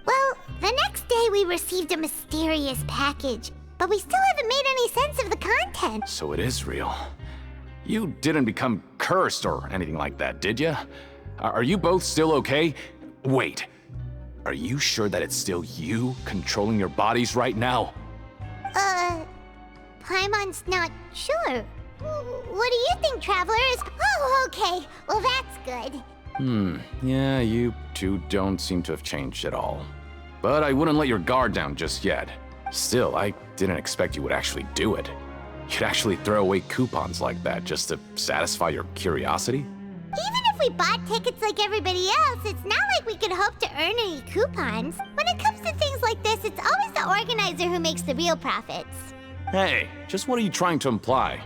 Well, the next day we received a mysterious package, but we still haven't made any sense of the content. So it is real. You didn't become cursed or anything like that, did ya? Are you both still okay? Wait, are you sure that it's still you controlling your bodies right now? Paimon's not sure. What do you think, Travelers? Oh, okay. Well, that's good. Yeah, you two don't seem to have changed at all. But I wouldn't let your guard down just yet. Still, I didn't expect you would actually do it. You'd actually throw away coupons like that just to satisfy your curiosity? Even if we bought tickets like everybody else, it's not like we could hope to earn any coupons. When it comes to things like this, it's always the organizer who makes the real profits. Hey, just what are you trying to imply?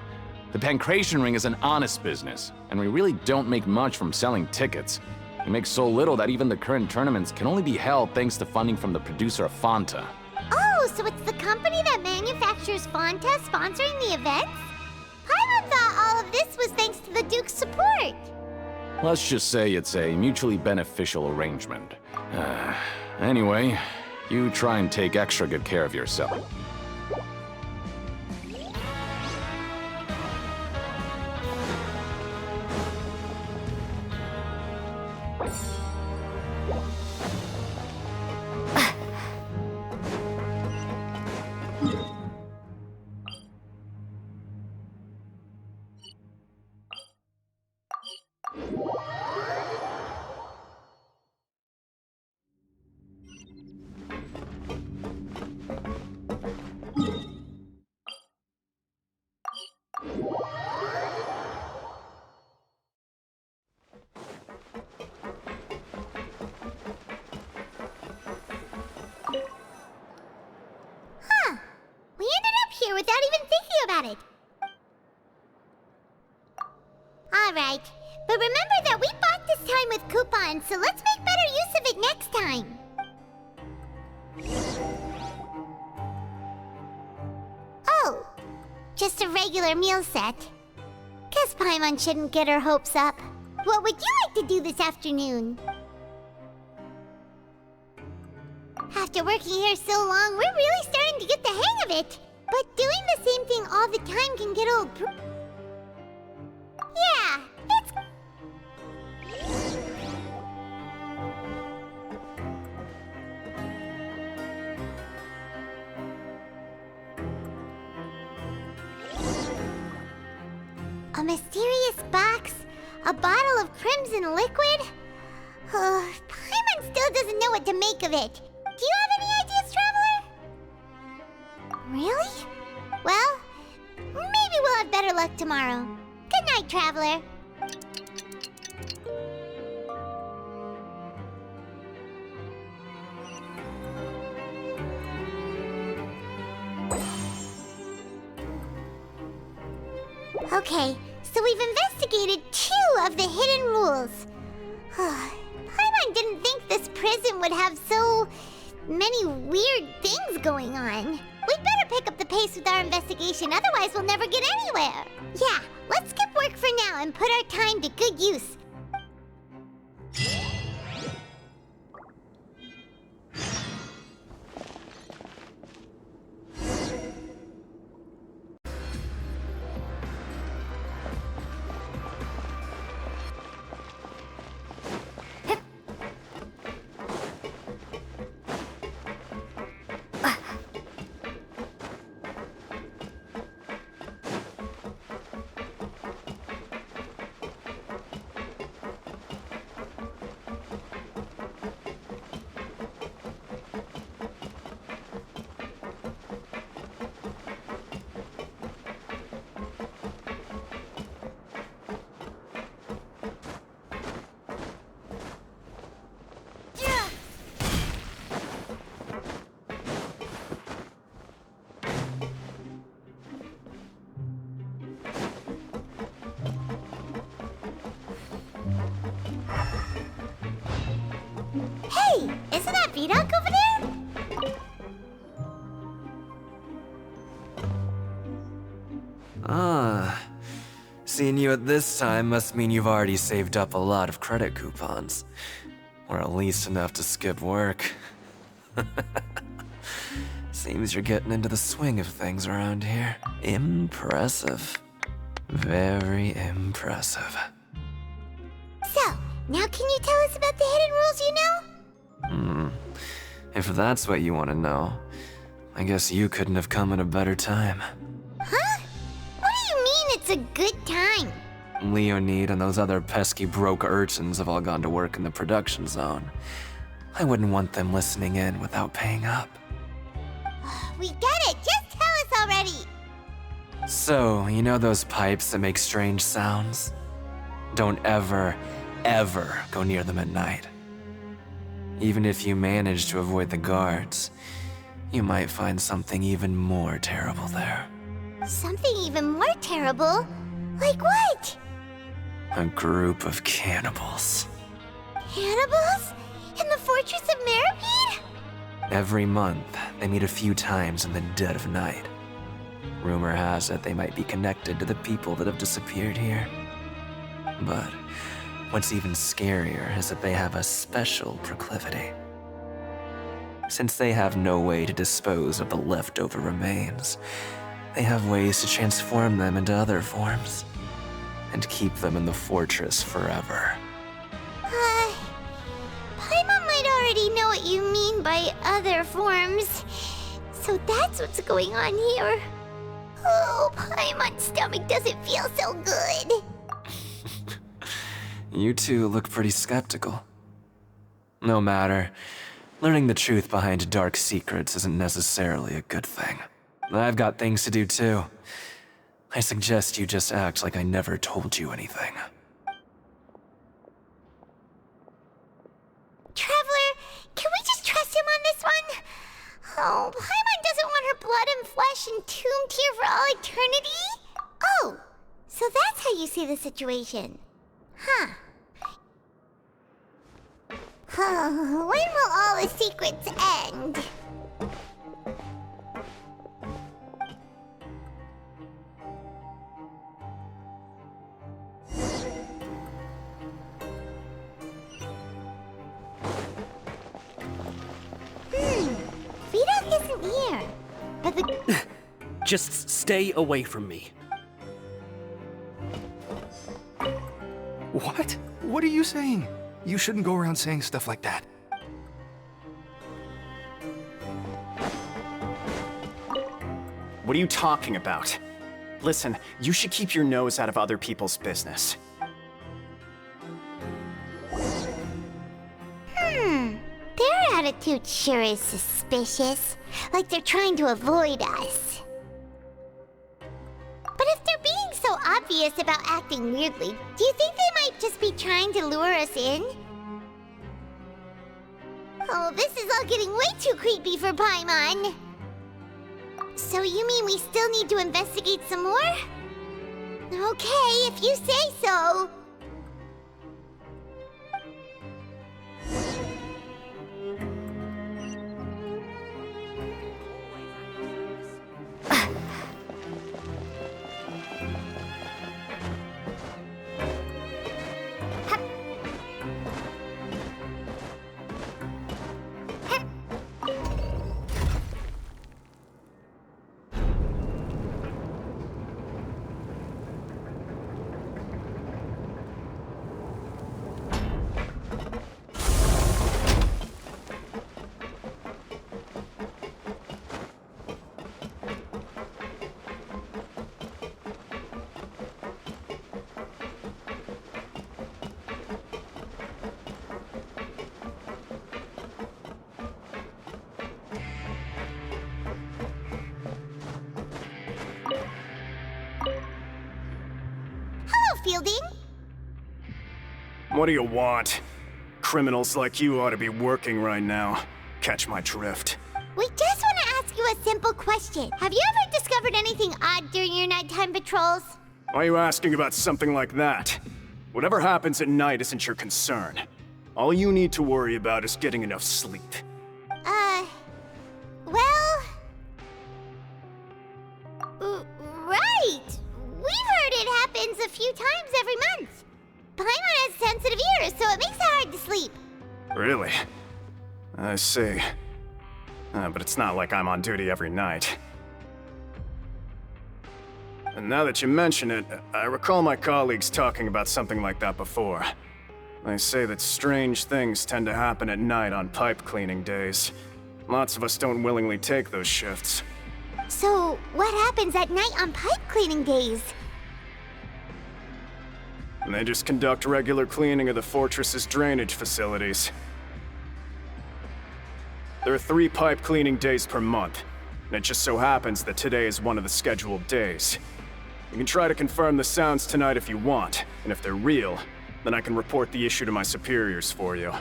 The Pancration Ring is an honest business, and we really don't make much from selling tickets. We make so little that even the current tournaments can only be held thanks to funding from the producer of Fanta. Oh, so it's the company that manufactures Fanta sponsoring the events? Paimon thought all of this was thanks to the Duke's support. Let's just say it's a mutually beneficial arrangement. Anyway, you try and take extra good care of yourself. Without even thinking about it. Alright, but remember that we bought this time with coupons, so let's make better use of it next time. Oh, just a regular meal set. Guess Paimon shouldn't get her hopes up. What would you like to do this afternoon? After working here so long, we're really starting to get the hang of it. But doing the same thing all the time can get old. Yeah, it's... A mysterious box? A bottle of crimson liquid? Paimon still doesn't know what to make of it. Do you have any ideas, Traveler? Really? Well, maybe we'll have better luck tomorrow. Good night, Traveler. Okay, so we've investigated 2 of the hidden rules. Paimon didn't think this prison would have so many weird things going on. We'd better pick up the pace with our investigation, otherwise we'll never get anywhere. Yeah, let's skip work for now and put our time to good use. Hey, isn't that Vidok over there? Ah, seeing you at this time must mean you've already saved up a lot of credit coupons. Or at least enough to skip work. Seems you're getting into the swing of things around here. Impressive. Very impressive. So, now can you tell us about the hidden rules you know? If that's what you want to know, I guess you couldn't have come at a better time. Huh? What do you mean it's a good time? Leonid and those other pesky broke urchins have all gone to work in the production zone. I wouldn't want them listening in without paying up. We get it! Just tell us already! So, you know those pipes that make strange sounds? Don't ever, ever go near them at night. Even if you manage to avoid the guards, you might find something even more terrible there. Something even more terrible? Like what? A group of cannibals. Cannibals? In the Fortress of Meripede? Every month, they meet a few times in the dead of night. Rumor has it they might be connected to the people that have disappeared here. But what's even scarier is that they have a special proclivity. Since they have no way to dispose of the leftover remains, they have ways to transform them into other forms and keep them in the fortress forever. Paimon might already know what you mean by other forms. So that's what's going on here. Oh, Paimon's stomach doesn't feel so good. You two look pretty skeptical. No matter, learning the truth behind dark secrets isn't necessarily a good thing. I've got things to do too. I suggest you just act like I never told you anything. Traveler, can we just trust him on this one? Oh, Paimon doesn't want her blood and flesh entombed here for all eternity? Oh, so that's how you see the situation. Huh. When will all the secrets end? Vidok isn't here. But the... Just stay away from me. What? What are you saying? You shouldn't go around saying stuff like that. What are you talking about? Listen, you should keep your nose out of other people's business. Their attitude sure is suspicious. Like they're trying to avoid us. But if they're being so obvious about acting weirdly, do you think they might just be trying to lure us in? Oh, this is all getting way too creepy for Paimon. So you mean we still need to investigate some more? Okay, if you say so. fielding? What do you want? Criminals like you ought to be working right now. Catch my drift. We just want to ask you a simple question. Have you ever discovered anything odd during your nighttime patrols? Why are you asking about something like that? Whatever happens at night isn't your concern. All you need to worry about is getting enough sleep. Well... right! We've heard it happens a few times every month. Paimon has sensitive ears, so it makes it hard to sleep. Really? I see. But it's not like I'm on duty every night. And now that you mention it, I recall my colleagues talking about something like that before. They say that strange things tend to happen at night on pipe cleaning days. Lots of us don't willingly take those shifts. So, what happens at night on pipe cleaning days? And they just conduct regular cleaning of the fortress's drainage facilities. There are 3 pipe cleaning days per month, and it just so happens that today is one of the scheduled days. You can try to confirm the sounds tonight if you want, and if they're real, then I can report the issue to my superiors for you.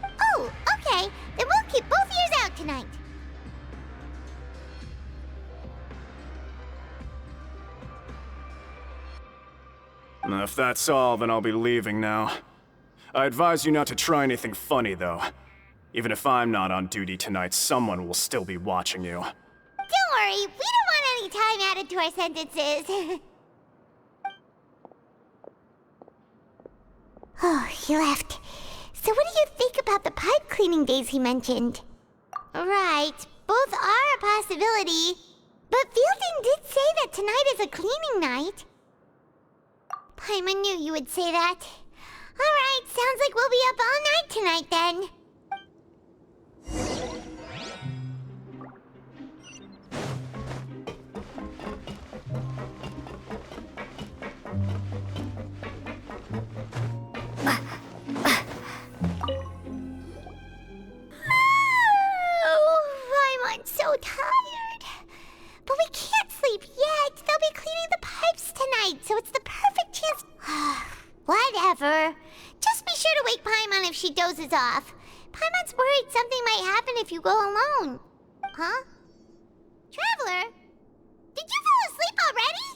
Oh, okay. Then we'll keep both ears out tonight. If that's all, then I'll be leaving now. I advise you not to try anything funny, though. Even if I'm not on duty tonight, someone will still be watching you. Don't worry, we don't want any time added to our sentences. Oh, he left. So what do you think about the pipe cleaning days he mentioned? Right, both are a possibility. But Fielding did say that tonight is a cleaning night. Paimon knew you would say that. Alright, sounds like we'll be up all night tonight then. I'm so tired. But we can't sleep yet. They'll be cleaning the pipes tonight, so it's the perfect chance. Whatever. Just be sure to wake Paimon if she dozes off. Paimon's worried something might happen if you go alone. Huh? Traveler? Did you fall asleep already?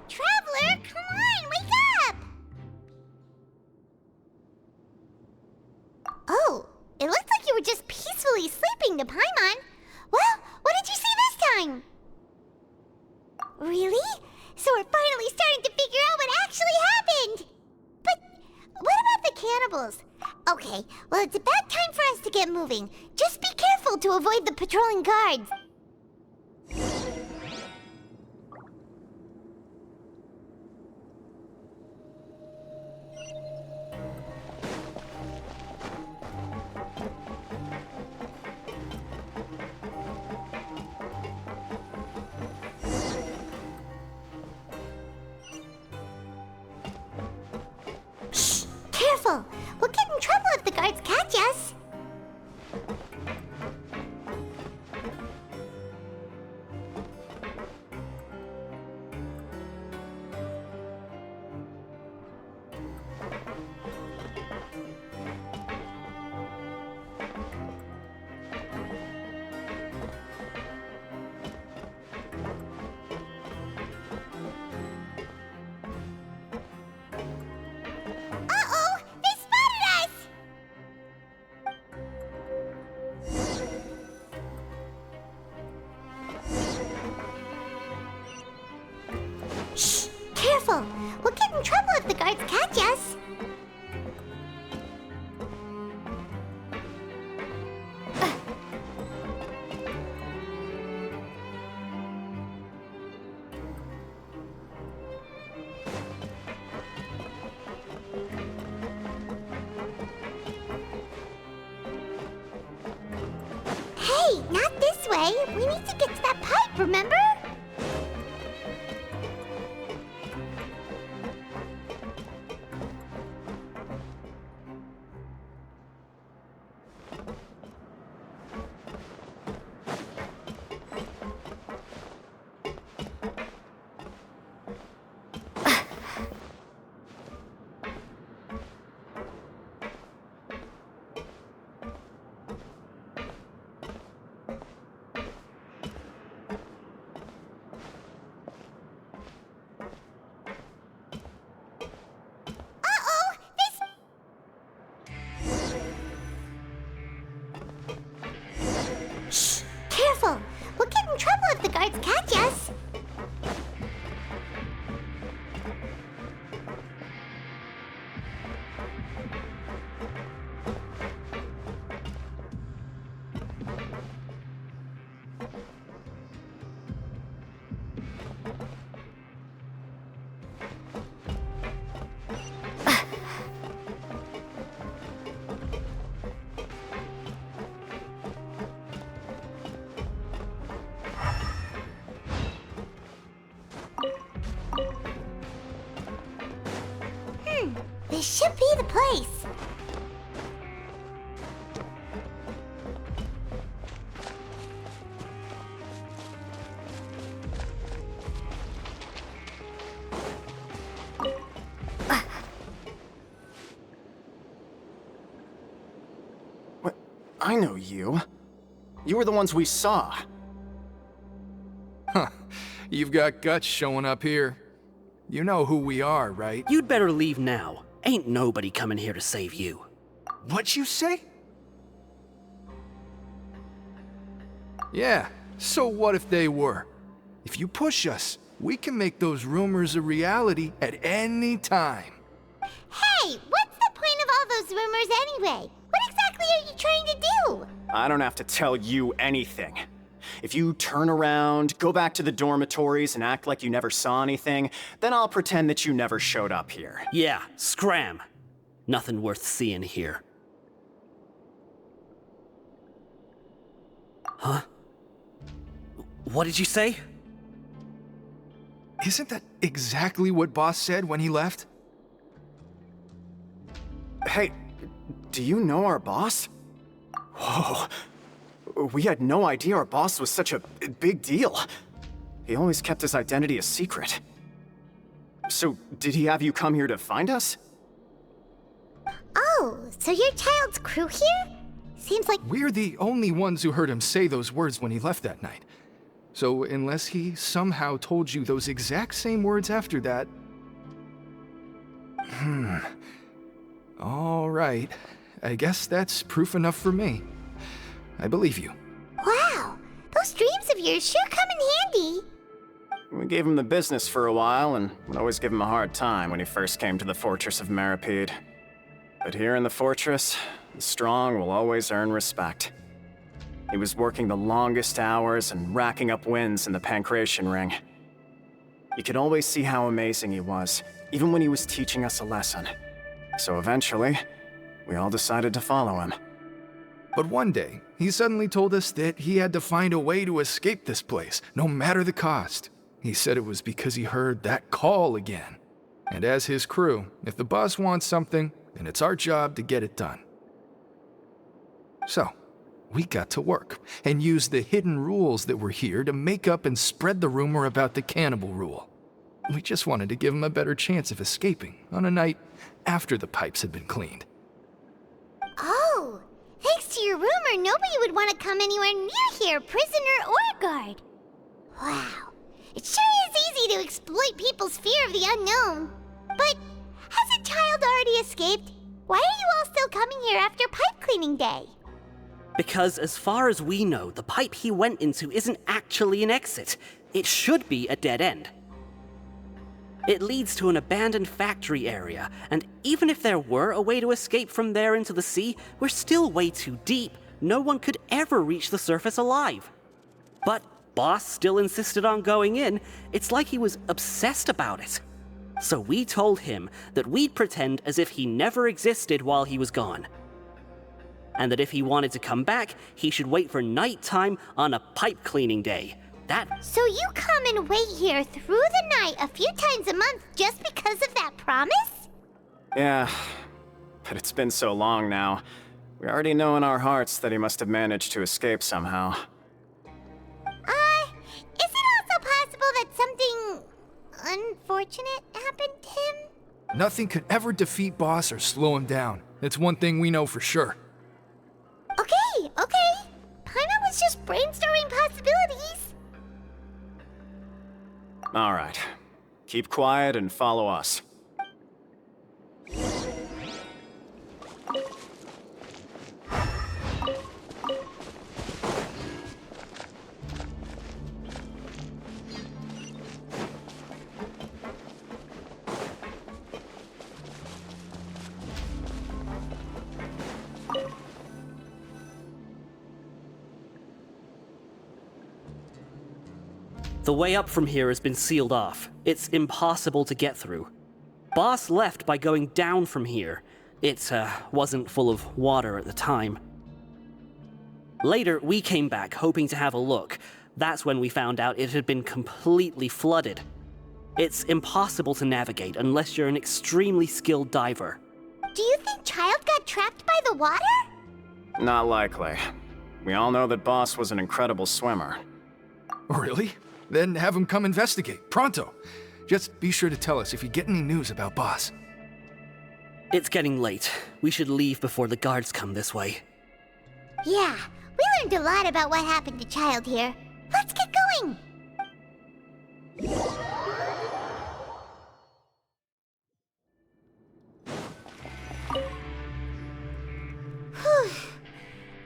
Traveler, come on, wake up! Oh, it looked like you were just peacefully sleeping to Paimon. Well, what did you see this time? Really? So we're finally starting to figure out what actually happened! But what about the cannibals? Okay, well it's about time for us to get moving. Just be careful to avoid the patrolling guards. Careful! We'll get in trouble if the guards catch us. trouble if the guards catch us. Hey, not this way. We need to get to that pipe, remember? Careful! We'll get in trouble if the guards catch us! This should be the place. What? I know you. You were the ones we saw. Huh. You've got guts showing up here. You know who we are, right? You'd better leave now. Ain't nobody coming here to save you. What'd you say? Yeah, so what if they were? If you push us, we can make those rumors a reality at any time. Hey, what's the point of all those rumors anyway? What exactly are you trying to do? I don't have to tell you anything. If you turn around, go back to the dormitories and act like you never saw anything, then I'll pretend that you never showed up here. Yeah, scram. Nothing worth seeing here. Huh? What did you say? Isn't that exactly what Boss said when he left? Hey, do you know our boss? Whoa. We had no idea our boss was such a big deal. He always kept his identity a secret. So, did he have you come here to find us? Oh, so your child's crew here? Seems like We're the only ones who heard him say those words when he left that night. So, unless he somehow told you those exact same words after that... All right. I guess that's proof enough for me. I believe you. Wow, those dreams of yours sure come in handy. We gave him the business for a while and would always give him a hard time when he first came to the fortress of Maripede. But here in the fortress, the strong will always earn respect. He was working the longest hours and racking up wins in the Pancration Ring. You could always see how amazing he was, even when he was teaching us a lesson. So eventually, we all decided to follow him. But one day, he suddenly told us that he had to find a way to escape this place, no matter the cost. He said it was because he heard that call again. And as his crew, if the boss wants something, then it's our job to get it done. So, we got to work, and used the hidden rules that were here to make up and spread the rumor about the cannibal rule. We just wanted to give him a better chance of escaping on a night after the pipes had been cleaned. Oh, thanks to your rumor, nobody would want to come anywhere near here, prisoner or guard. Wow, it sure is easy to exploit people's fear of the unknown. But has a child already escaped? Why are you all still coming here after pipe cleaning day? Because as far as we know, the pipe he went into isn't actually an exit. It should be a dead end. It leads to an abandoned factory area, and even if there were a way to escape from there into the sea, we're still way too deep. No one could ever reach the surface alive. But Boss still insisted on going in. It's like he was obsessed about it. So we told him that we'd pretend as if he never existed while he was gone. And that if he wanted to come back, he should wait for nighttime on a pipe cleaning day. So you come and wait here through the night a few times a month just because of that promise? Yeah, but it's been so long now. We already know in our hearts that he must have managed to escape somehow. Is it also possible that something unfortunate happened to him? Nothing could ever defeat Boss or slow him down. That's one thing we know for sure. Okay. Paimon was just brainstorming possibilities. All right. Keep quiet and follow us. The way up from here has been sealed off. It's impossible to get through. Boss left by going down from here. It wasn't full of water at the time. Later, we came back hoping to have a look. That's when we found out it had been completely flooded. It's impossible to navigate unless you're an extremely skilled diver. Do you think Child got trapped by the water? Not likely. We all know that Boss was an incredible swimmer. Really? Then have him come investigate, pronto. Just be sure to tell us if you get any news about Boss. It's getting late. We should leave before the guards come this way. Yeah, we learned a lot about what happened to Child here. Let's get going! Whew.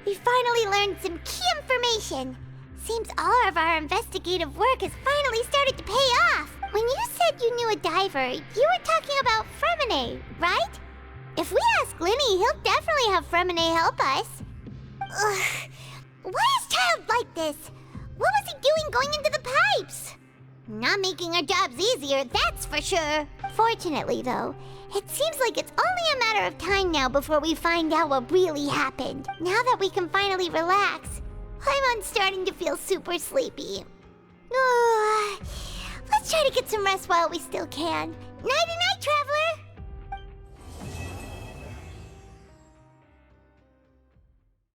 We finally learned some key information. Seems all of our investigative work has finally started to pay off. When you said you knew a diver, you were talking about Fremine, right? If we ask Linny, he'll definitely have Fremine help us. Ugh. Why is Child like this? What was he doing going into the pipes? Not making our jobs easier, that's for sure. Fortunately, though, it seems like it's only a matter of time now before we find out what really happened. Now that we can finally relax, I'm starting to feel super sleepy. Let's try to get some rest while we still can. Nighty-night, traveler!